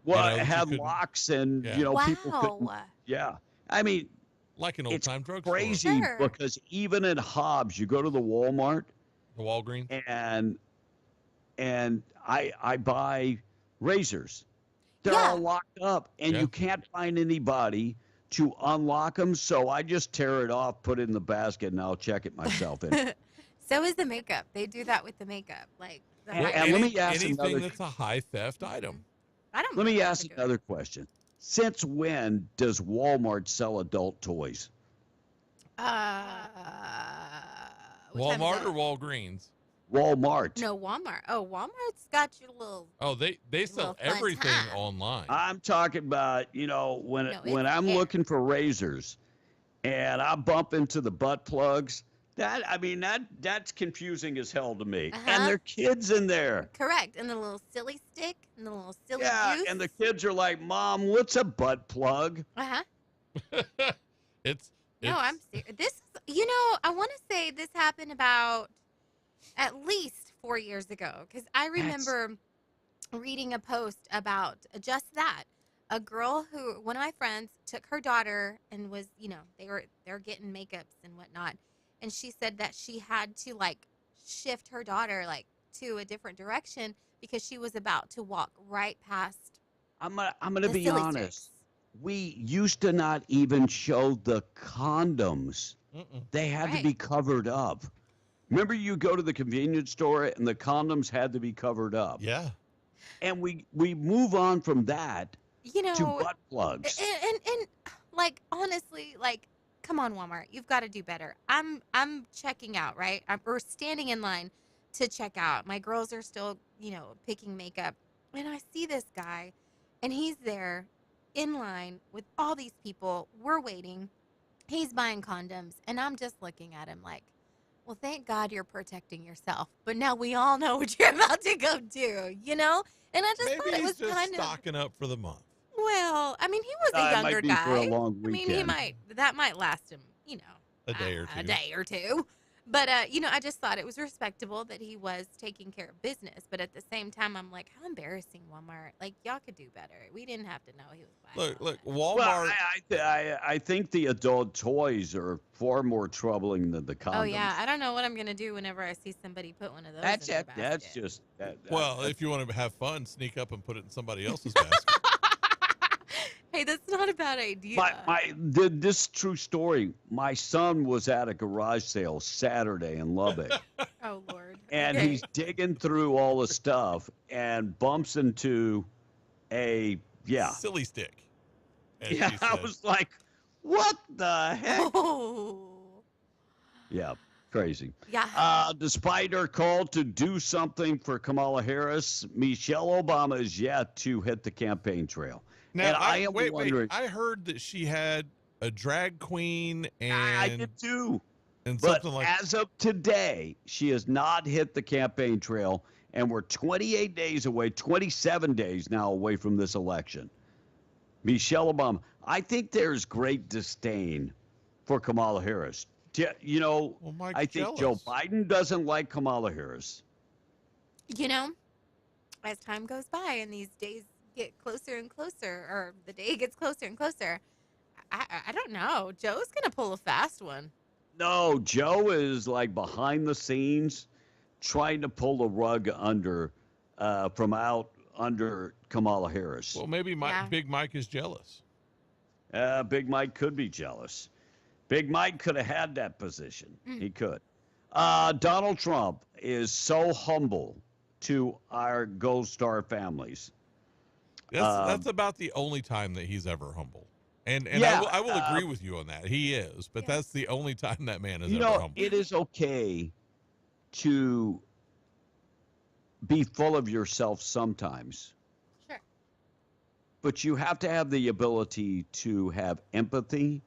Well, it had locks and, people couldn't. Yeah. I mean, like an old-time drugstore. Crazy because even in Hobbs, you go to the Walmart. The Walgreens? And I buy razors. They're all locked up, and you can't find anybody to unlock them. So I just tear it off, put it in the basket, and I'll check it myself. So is the makeup. They do that with the makeup. Like, and let me ask anything that's a high theft item. Let me ask another question. Since when does Walmart sell adult toys? Walmart or Walgreens? Walmart. No, Walmart. Oh, Walmart's got your little. Oh, they sell everything online. I'm talking about, when I'm looking for razors and I bump into the butt plugs, that's confusing as hell to me. And there are kids in there. Correct. And the little silly stick and the little silly juice. And the kids are like, Mom, what's a butt plug? No, I'm serious. This is, I want to say this happened about at least 4 years ago, because I remember reading a post about just that. A girl one of my friends took her daughter and was, they're getting makeups and whatnot. And she said that she had to shift her daughter to a different direction because she was about to walk right past. I'm gonna be honest. Sticks. We used to not even show the condoms. They had to be covered up. Remember, you go to the convenience store and the condoms had to be covered up. Yeah. And we move on from that to butt plugs. And honestly, come on, Walmart, you've got to do better. I'm checking out, right? We're standing in line to check out. My girls are still, picking makeup. And I see this guy, and he's there in line with all these people. We're waiting. He's buying condoms, and I'm just looking at him like, well, thank God you're protecting yourself. But now we all know what you're about to go do, And I just thought it was kind of stocking up for the month. Well, I mean, he was a younger guy. For a long weekend. That might last him, a day or two. A day or two. But, I just thought it was respectable that he was taking care of business. But at the same time, I'm like, how embarrassing, Walmart. Y'all could do better. We didn't have to know he was buying. Look, Walmart. Well, I think the adult toys are far more troubling than the condoms. Oh, yeah. I don't know what I'm going to do whenever I see somebody put one of those in their basket. That's just. Well, if you want to have fun, sneak up and put it in somebody else's basket. Hey, that's not a bad idea. This true story. My son was at a garage sale Saturday in Lubbock. Oh, Lord. And he's digging through all the stuff and bumps into a silly stick. Yeah, I was like, what the heck? Oh. Yeah, crazy. Yeah. Despite her call to do something for Kamala Harris, Michelle Obama is yet to hit the campaign trail. Now, and I am wondering. I heard that she had a drag queen and I did too. And but something like as of today, she has not hit the campaign trail, and we're 28 days away, 27 days now away from this election. Michelle Obama. I think there's great disdain for Kamala Harris. I think Joe Biden doesn't like Kamala Harris. As time goes by and these days get closer and closer, or the day gets closer and closer, I don't know. Joe's going to pull a fast one. No, Joe is behind the scenes trying to pull the rug under from out under Kamala Harris. Well, maybe Big Mike is jealous. Big Mike could be jealous. Big Mike could have had that position. He could. Donald Trump is so humble to our Gold Star families. That's about the only time that he's ever humble. And I will agree with you on that. He is, but that's the only time that man is ever humble. It is okay to be full of yourself sometimes but you have to have the ability to have empathy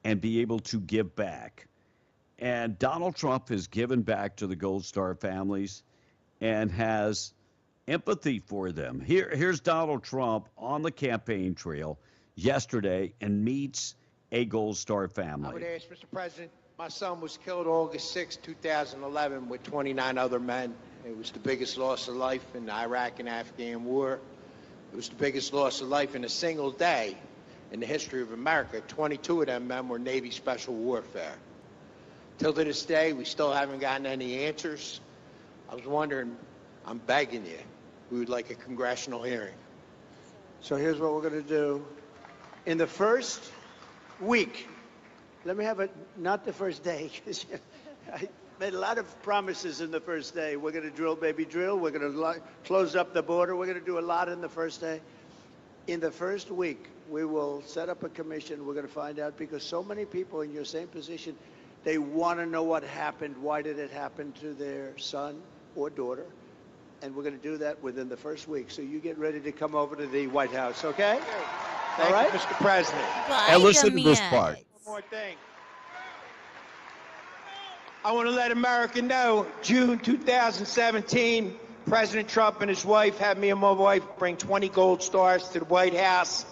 and be able to give back. And Donald Trump has given back to the Gold Star families and has empathy for them. Here's Donald Trump on the campaign trail yesterday and meets a Gold Star family. I would ask, Mr. President, my son was killed August 6, 2011 with 29 other men. It was the biggest loss of life in the Iraq and Afghan war. It was the biggest loss of life in a single day in the history of America. 22 of them men were Navy Special Warfare. Till to this day, we still haven't gotten any answers. I was wondering, I'm begging you, we would like a congressional hearing. So here's what we're going to do. In the first week, let me have it, not the first day, because I made a lot of promises in the first day. We're going to drill, baby, drill. We're going to close up the border. We're going to do a lot in the first day. In the first week, we will set up a commission. We're going to find out, because so many people in your same position, they want to know what happened. Why did it happen to their son or daughter? And we're going to do that within the first week. So you get ready to come over to the White House, okay? All right, Mr. President. And listen to this part. One more thing. I want to let America know, June 2017, President Trump and his wife had me and my wife bring 20 gold stars to the White House.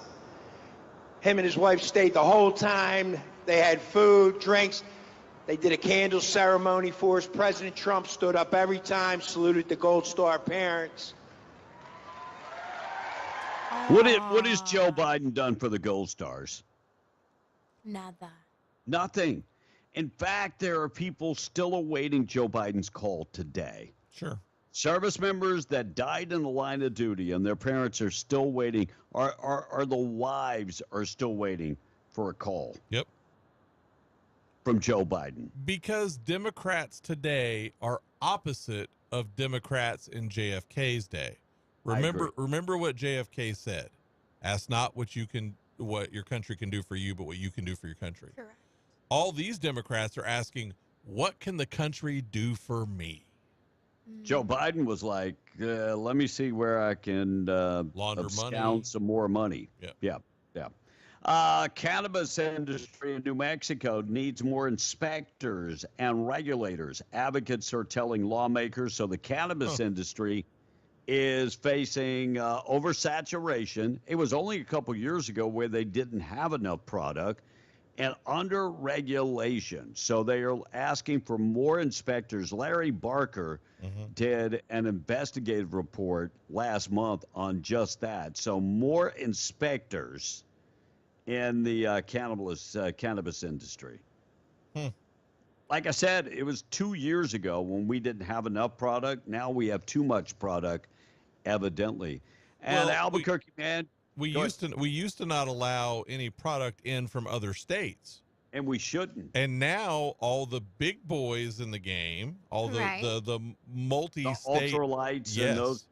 Him and his wife stayed the whole time. They had food, drinks. They did a candle ceremony for us. President Trump stood up every time, saluted the Gold Star parents. What has Joe Biden done for the Gold Stars? Nada. Nothing. In fact, there are people still awaiting Joe Biden's call today. Sure. Service members that died in the line of duty and their parents are still waiting, or the wives are still waiting for a call. Yep. From Joe Biden. Because Democrats today are opposite of Democrats in JFK's day. Remember what JFK said. Ask not what your country can do for you, but what you can do for your country. Correct. All these Democrats are asking, what can the country do for me? Joe Biden was like, let me see where I can launder abscond some more money. Yeah. Cannabis industry in New Mexico needs more inspectors and regulators. Advocates are telling lawmakers, so the cannabis industry is facing oversaturation. It was only a couple years ago where they didn't have enough product and under regulation. So they are asking for more inspectors. Larry Barker did an investigative report last month on just that. So more inspectors in the cannabis industry. Like I said, it was 2 years ago when we didn't have enough product. Now we have too much product, evidently. And Well, Albuquerque, man, We Go used to not allow any product in from other states. And we shouldn't. And now all the big boys in the game, all Right. the multi-state ultralights yes, and those.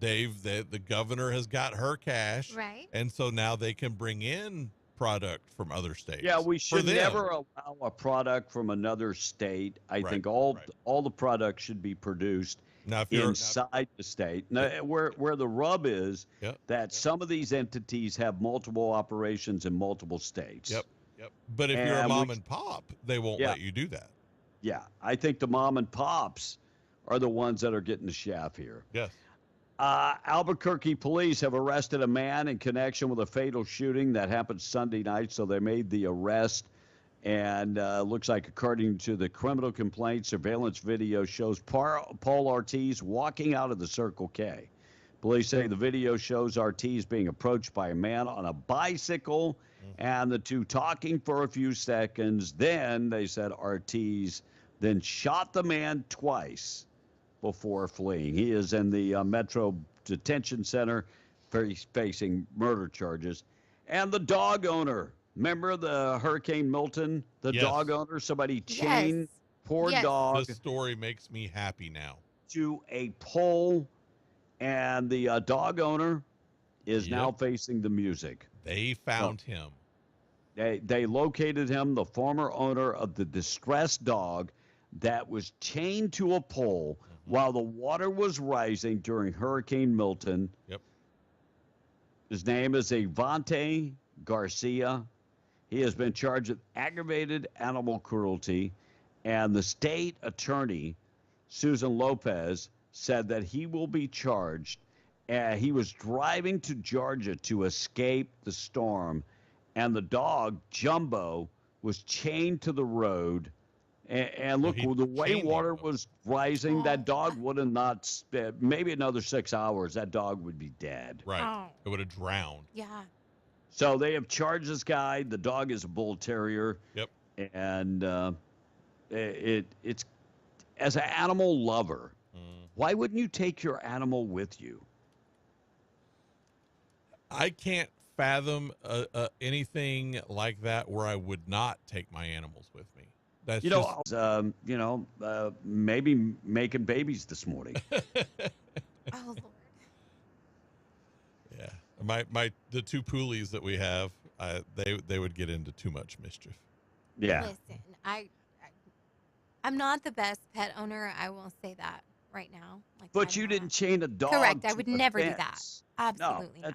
the governor has got her cash, Right. and so now they can bring in product from other states. Yeah, we for should them. never allow a product from another state. I Right, think all the products should be produced Now, if you're inside the state. Now, where the rub is that some of these entities have multiple operations in multiple states. Yep. But if you're a And mom and pop, they won't Yeah. let you do that. Yeah, I think the mom and pops are the ones that are getting the shaft here. Yes. Albuquerque police have arrested a man in connection with a fatal shooting that happened Sunday night, so they made the arrest. And looks like, according to the criminal complaint, surveillance video shows Paul Ortiz walking out of the Circle K. Police say the video shows Ortiz being approached by a man on a bicycle, and the two talking for a few seconds. Then they said Ortiz then shot the man twice before fleeing. He is in the Metro Detention Center, facing murder charges. And the dog owner, remember the Hurricane Milton, the Yes. dog owner, somebody chained poor dog This story makes me happy now. to a pole, and the dog owner is now facing the music. They found him. They located him, the former owner of the distressed dog that was chained to a pole while the water was rising during Hurricane Milton. Yep. His name is Avante Garcia. He has been charged with aggravated animal cruelty, and the state attorney, Susan Lopez, said that he will be charged. He was driving to Georgia to escape the storm, and the dog, Jumbo, was chained to the road. And look, the way water was rising, that dog would have not spent maybe another 6 hours. That dog would be dead. Right. Oh. It would have drowned. Yeah. So they have charged this guy. The dog is a bull terrier. Yep. And it's as an animal lover, why wouldn't you take your animal with you? I can't fathom anything like that where I would not take my animals with me. That's maybe making babies this morning. Oh, Lord. Yeah. The two poolies that we have, they would get into too much mischief. Yeah. Listen, I'm not the best pet owner. I will say that right now. But you didn't chain a dog. Correct. I to would a never do that. fence. Absolutely no,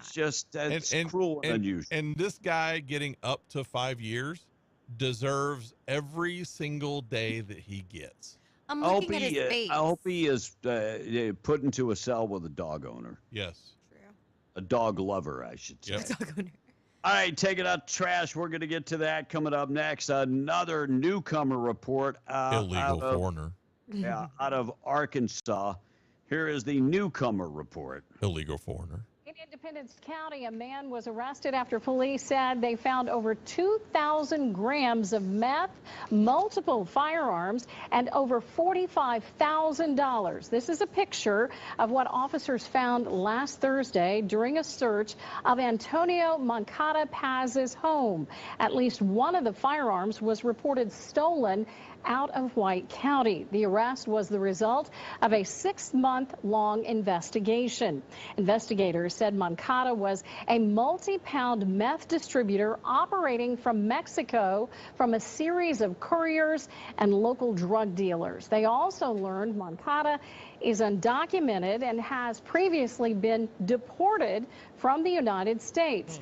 that's cruel and unusual. And this guy getting up to 5 years deserves every single day that he gets. I'm looking at his face. I hope he is put into a cell with a dog owner. Yes. True. A dog lover, I should say. Yep. Dog owner. All right, take it out trash. We're going to get to that coming up next. Another newcomer report. Illegal foreigner. Yeah, out of Arkansas. Here is the newcomer report. Illegal foreigner. In Independence County, a man was arrested after police said they found over 2,000 grams of meth, multiple firearms, and over $45,000. This is a picture of what officers found last Thursday during a search of Antonio Moncada Paz's home. At least one of the firearms was reported stolen out of White County. The arrest was the result of a 6-month-long investigation. Investigators said Moncada was a multi-pound meth distributor operating from Mexico from a series of couriers and local drug dealers. They also learned Moncada is undocumented and has previously been deported from the United States.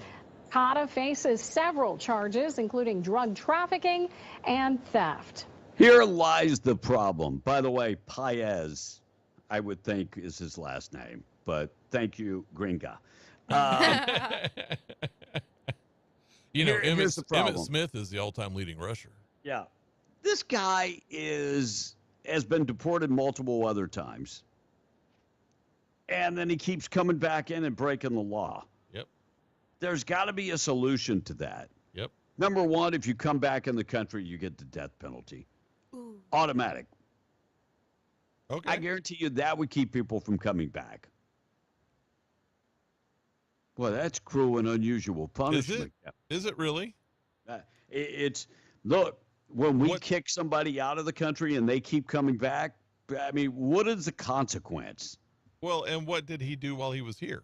Moncada faces several charges, including drug trafficking and theft. Here lies the problem. By the way, Paez, I would think, is his last name. But thank you, Gringa. Emmitt Smith is the all-time leading rusher. Yeah. This guy has been deported multiple other times. And then he keeps coming back in and breaking the law. Yep. There's got to be a solution to that. Yep. Number one, if you come back in the country, you get the death penalty. Ooh. Automatic. Okay. I guarantee you that would keep people from coming back. Well, that's cruel and unusual punishment. Is it really? Look, when we kick somebody out of the country and they keep coming back, I mean, what is the consequence? Well, and what did he do while he was here?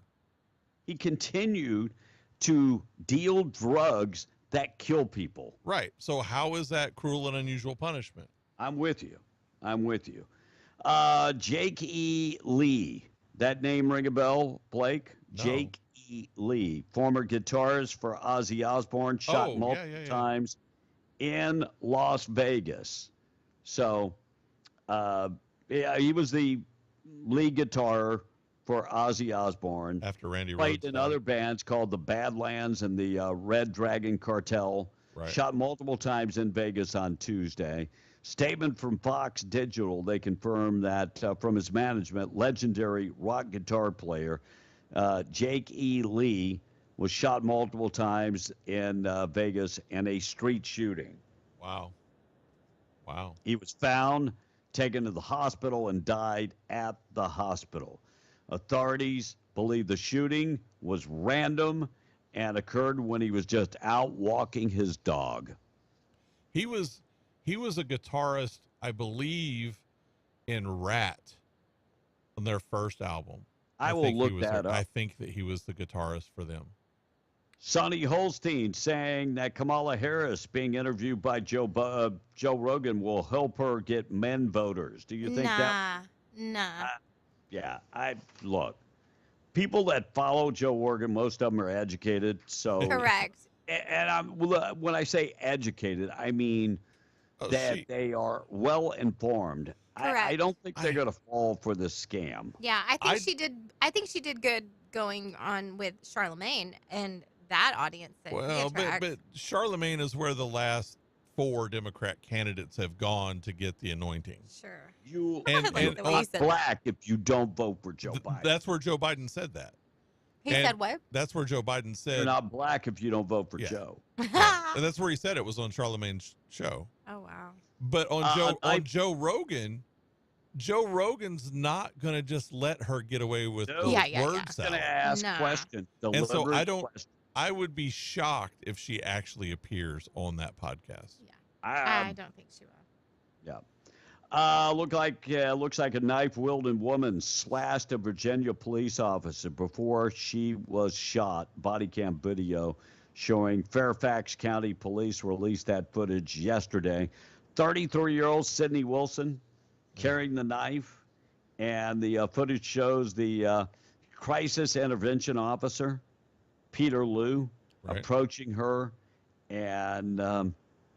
He continued to deal drugs that kill people. Right. So how is that cruel and unusual punishment? I'm with you. Jake E. Lee. That name ring a bell, Blake? No. Jake E. Lee, former guitarist for Ozzy Osbourne, shot multiple times in Las Vegas. So, he was the lead guitar for Ozzy Osbourne. After Randy Rhoads played in other bands called the Badlands and the Red Dragon Cartel. Right. Shot multiple times in Vegas on Tuesday. Statement from Fox Digital, they confirm that from his management, legendary rock guitar player Jake E. Lee was shot multiple times in Vegas in a street shooting. Wow. He was found, taken to the hospital, and died at the hospital. Authorities believe the shooting was random and occurred when he was just out walking his dog. He was a guitarist, I believe, in Rat on their first album. I will look that up. I think that he was the guitarist for them. Sonny Holstein saying that Kamala Harris being interviewed by Joe Rogan will help her get men voters. Do you think that? Nah. Yeah, look. people that follow Joe Rogan, most of them are educated. So Correct. And when I say educated, I mean they are well informed. I don't think they're going to fall for the scam. Yeah, I think she did good going on with Charlemagne and that audience. That but Charlemagne is where the last 4 Democrat candidates have gone to get the anointing. Sure. You and not black if you don't vote for Joe Biden. That's where Joe Biden said that. He said what? That's where Joe Biden said you're not black if you don't vote for Joe. And that's where he said it was on Charlemagne's show. Oh wow. But on Joe Rogan, Joe Rogan's not gonna just let her get away with those words out. Gonna ask questions. And so I would be shocked if she actually appears on that podcast. Yeah. I don't think she will. Yeah. Looks like a knife-wielding woman slashed a Virginia police officer before she was shot. Body cam video showing Fairfax County Police released that footage yesterday. 33-year-old Sydney Wilson carrying the knife, and the footage shows the crisis intervention officer, Peter Liu, approaching her and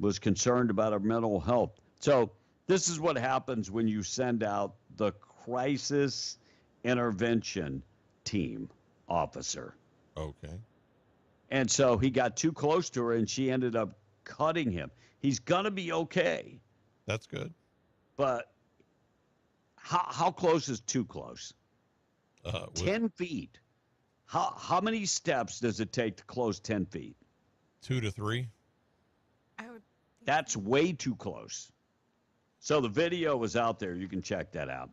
was concerned about her mental health. So this is what happens when you send out the crisis intervention team officer. Okay. And so he got too close to her, and she ended up cutting him. He's going to be okay. That's good. But how close is too close? 10 feet. How many steps does it take to close 10 feet? 2 to 3. That's way too close. So the video was out there. You can check that out.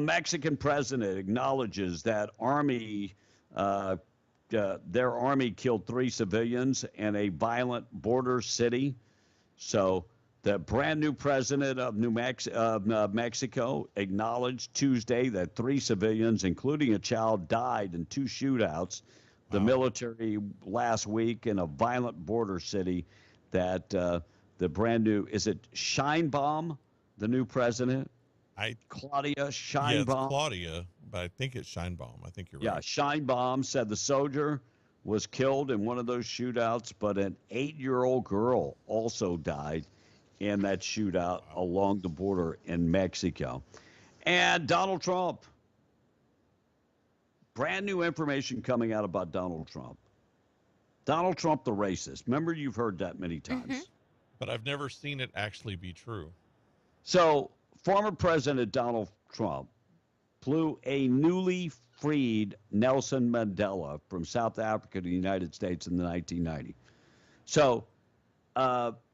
Mexican president acknowledges that their army killed 3 civilians in a violent border city. So the brand new president of Mexico acknowledged Tuesday that 3 civilians, including a child, died in 2 shootouts. The military last week in a violent border city that the brand new, is it Sheinbaum, the new president? Claudia Sheinbaum. Yeah, it's Claudia, but I think it's Sheinbaum. I think you're right. Yeah, Sheinbaum said the soldier was killed in one of those shootouts, but an 8-year-old girl also died in that shootout along the border in Mexico. And Donald Trump. Brand new information coming out about Donald Trump. Donald Trump, the racist. Remember, you've heard that many times. But I've never seen it actually be true. So, former President Donald Trump flew a newly freed Nelson Mandela from South Africa to the United States in the 1990s. So,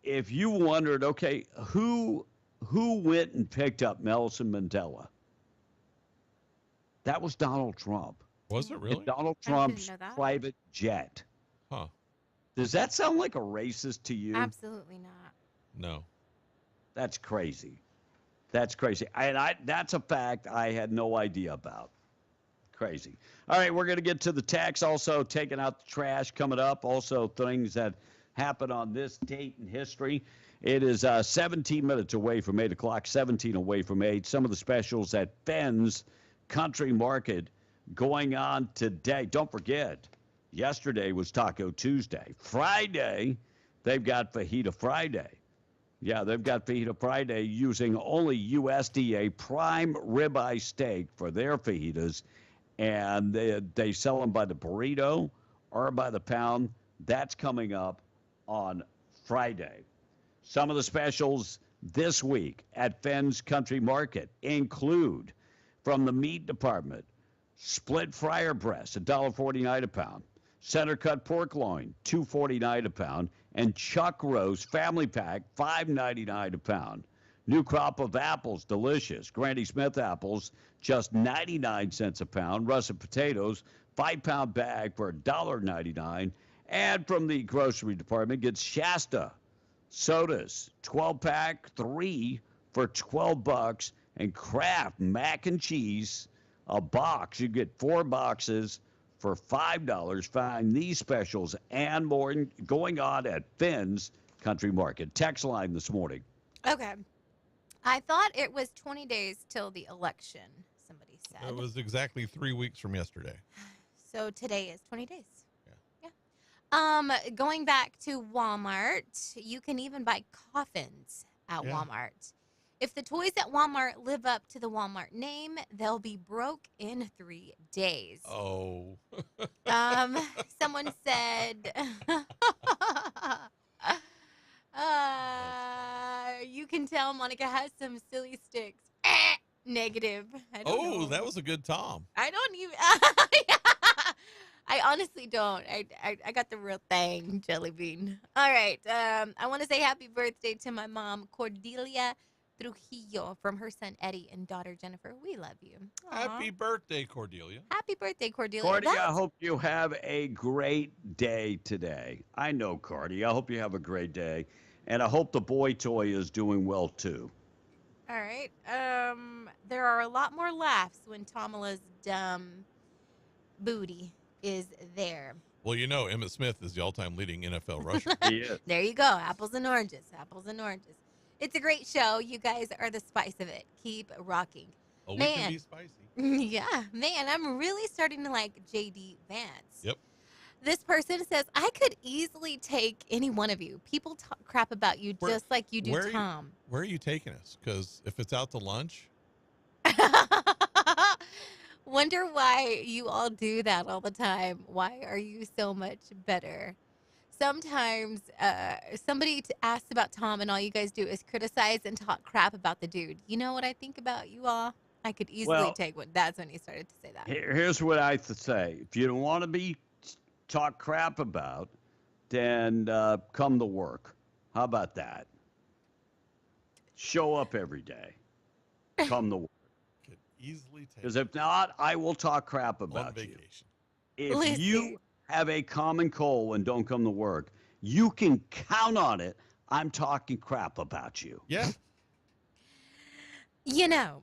if you wondered, okay, who went and picked up Nelson Mandela? That was Donald Trump. Was it really? In Donald Trump's private jet. Huh. Does that sound like a racist to you? Absolutely not. No. That's crazy. That's crazy. That's a fact I had no idea about. Crazy. All right, we're going to get to the text. Also, taking out the trash coming up. Also, things that happened on this date in history. It is 17 minutes away from 8 o'clock, 17 away from 8. Some of the specials at Fenn's Country Market going on today. Don't forget, yesterday was Taco Tuesday. Friday, they've got Fajita Friday. Yeah, they've got Fajita Friday using only USDA prime ribeye steak for their fajitas, and they sell them by the burrito or by the pound. That's coming up on Friday. Some of the specials this week at Fenn's Country Market include, from the meat department, split fryer breast, $1.49 a pound. Center cut pork loin, $2.49 a pound, and chuck roast family pack, $5.99 a pound. New crop of apples, delicious. Granny Smith apples, just 99 cents a pound. Russet potatoes, 5-pound bag for $1.99. And from the grocery department, get Shasta sodas, 12-pack, 3 for $12, and Kraft mac and cheese, a box. You get 4 boxes for $5. Find these specials and more going on at Fenn's Country Market. Text line this morning. Okay. I thought it was 20 days till the election, somebody said. It was exactly 3 weeks from yesterday. So today is 20 days. Yeah. Going back to Walmart, you can even buy coffins at Walmart. If the toys at Walmart live up to the Walmart name, they'll be broke in 3 days. Oh. Someone said, you can tell Monica has some silly sticks. Negative. I don't know. That was a good Tom. I don't even. I honestly don't. I got the real thing, Jelly Bean. All right. I want to say happy birthday to my mom, Cordelia Trujillo, from her son Eddie and daughter Jennifer. We love you. Aww. Happy birthday, Cordelia. Happy birthday, Cordelia. Cardi, I hope you have a great day today. I know, Cardi. I hope you have a great day. And I hope the boy toy is doing well, too. All right. There are a lot more laughs when Tomala's dumb booty is there. Well, you know, Emmitt Smith is the all-time leading NFL rusher. He is. There you go. Apples and oranges. Apples and oranges. It's a great show. You guys are the spice of it. Keep rocking. Oh, we can be spicy. Yeah, man, I'm really starting to like JD Vance. Yep. This person says, I could easily take any one of you. People talk crap about you just like you do Tom. Where are you taking us? Because if it's out to lunch. Wonder why you all do that all the time. Why are you so much better? Sometimes somebody asks about Tom and all you guys do is criticize and talk crap about the dude. You know what I think about you all? I could easily take one. That's when he started to say that. Here's what I have to say. If you don't want to be talk crap about, then come to work. How about that? Show up every day. Come to work. Could easily take. Because if not, I will talk crap about you. If you have a common cold and don't come to work, you can count on it. I'm talking crap about you. Yeah. You know,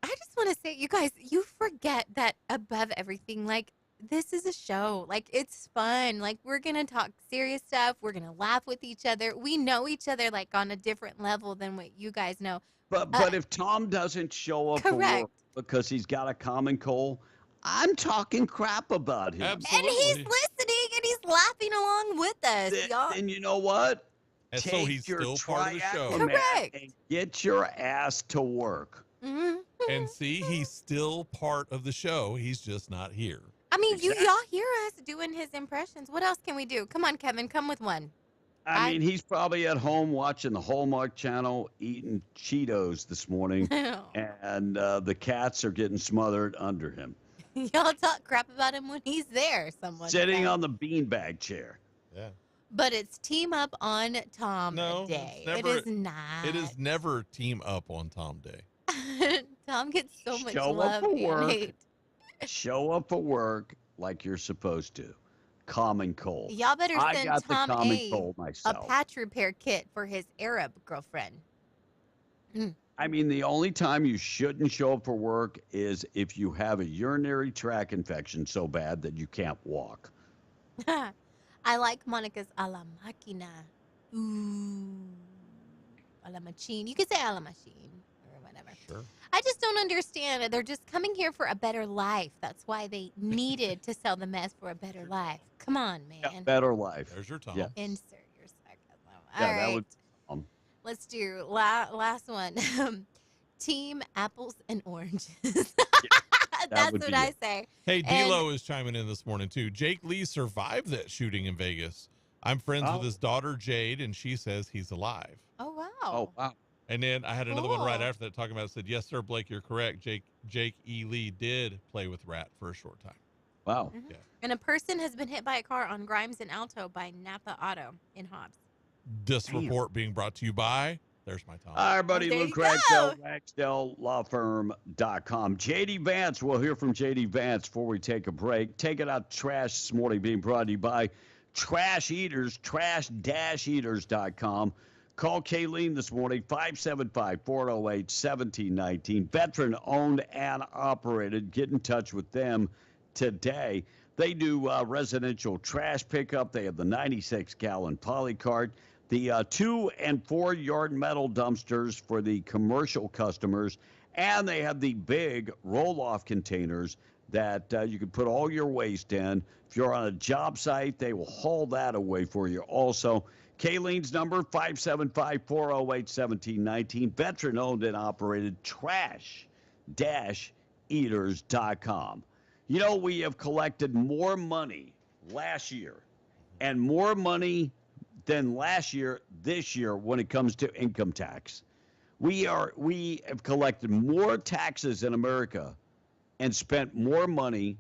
I just want to say, you guys, you forget that above everything, like, this is a show. Like, it's fun. Like, we're going to talk serious stuff. We're going to laugh with each other. We know each other, like, on a different level than what you guys know. But if Tom doesn't show up for work because he's got a common cold, I'm talking crap about him. Absolutely. And he's listening and he's laughing along with us, y'all. And you know what? And Take so he's your still part of the show. Correct. And get your ass to work. And see, he's still part of the show. He's just not here. I mean, y'all hear us doing his impressions. What else can we do? Come on, Kevin, come with one. I mean, he's probably at home watching the Hallmark Channel, eating Cheetos this morning, and the cats are getting smothered under him. Y'all talk crap about him when he's there, someone. Sitting on the beanbag chair. Yeah. But it's Team Up on Tom Day. Never, it is not. It is never Team Up on Tom Day. Tom gets so much Show love up for and work. hate. Show up for work like you're supposed to. Common cold. Y'all better I send got Tom the common cold a myself. patch repair kit for his Arab girlfriend. I mean, the only time you shouldn't show up for work is if you have a urinary tract infection so bad that you can't walk. I like Monica's a la máquina. Ooh. A la machine. You could say a la machine or whatever. Sure. I just don't understand. They're just coming here for a better life. That's why they needed to sell the mess for a better life. Come on, man. Yeah, better life. There's your Tom. Yeah. Insert your sarcasm. Yeah, All right. that would. Let's do last one. Team apples and oranges. That's what I say. Hey, D-Lo is chiming in this morning, too. Jake Lee survived that shooting in Vegas. I'm friends with his daughter, Jade, and she says he's alive. Oh, wow. Oh, wow. And then I had another one right Cool. after that talking about it. Said, yes, sir, Blake, you're correct. Jake E. Lee did play with Rat for a short time. Wow. Mm-hmm. And a person has been hit by a car on Grimes and Alto by Napa Auto in Hobbs. This report being brought to you by, there's my Tom. Our buddy there Luke you Ragsdale, go. RagsdaleLawFirm.com. JD Vance, we'll hear from JD Vance before we take a break. Taking out trash this morning being brought to you by Trash Eaters, trash-eaters.com. Call Kayleen this morning, 575-408-1719. Veteran-owned and operated. Get in touch with them today. They do residential trash pickup. They have the 96-gallon polycart, the 2- and 4-yard metal dumpsters for the commercial customers, And they have the big roll-off containers that you can put all your waste in. If you're on a job site, they will haul that away for you. Also, Kayleen's number, 575-408-1719. Veteran-owned and operated trash-eaters.com. You know, we have collected more money last year and more money than last year this year when it comes to income tax. We have collected more taxes in America and spent more money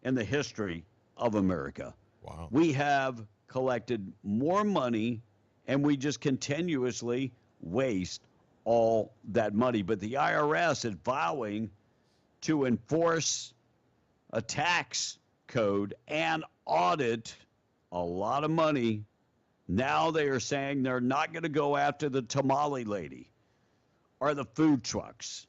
in the history of America. Wow. We have collected more money, and we just continuously waste all that money. But the IRS is vowing to enforce a tax code and audit a lot of money. Now they are saying they're not going to go after the tamale lady or the food trucks.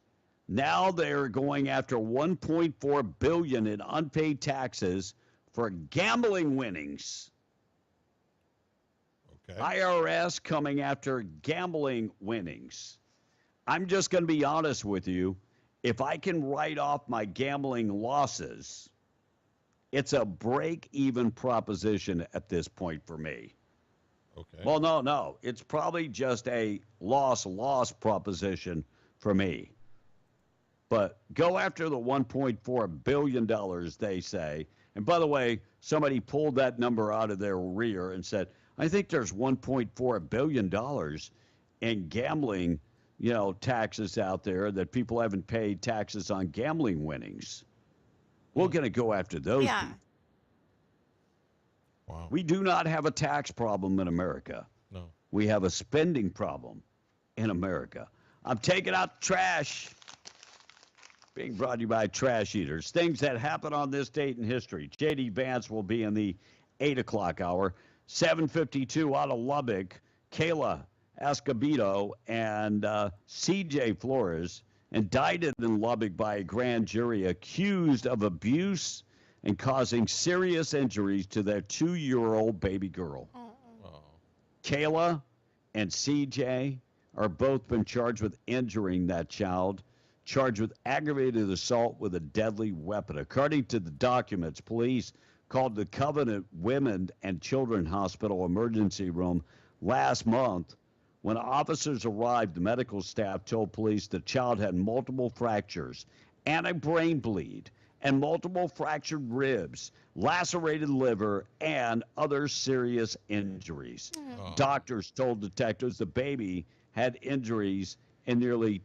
Now they're going after $1.4 billion in unpaid taxes for gambling winnings. Okay. IRS coming after gambling winnings. I'm just going to be honest with you. If I can write off my gambling losses, it's a break-even proposition at this point for me. Okay. Well, no. It's probably just a loss proposition for me. But go after the $1.4 billion, they say. And by the way, somebody pulled that number out of their rear and said, I think there's $1.4 billion in gambling, taxes out there that people haven't paid taxes on gambling winnings. We're going to go after those people. Wow. We do not have a tax problem in America. No. We have a spending problem in America. I'm taking out the trash. Being brought to you by Trash Eaters. Things that happen on this date in history. J.D. Vance will be in the 8 o'clock hour. 7:52 out of Lubbock. Kayla Escobedo and C.J. Flores indicted in Lubbock by a grand jury accused of abuse and causing serious injuries to their 2-year-old baby girl. Kayla and C.J. are both been charged with injuring that child, charged with aggravated assault with a deadly weapon. According to the documents, police called the Covenant Women and Children Hospital emergency room last month. When officers arrived, the medical staff told police the child had multiple fractures and a brain bleed and multiple fractured ribs, lacerated liver, and other serious injuries. Doctors told detectives the baby had injuries in nearly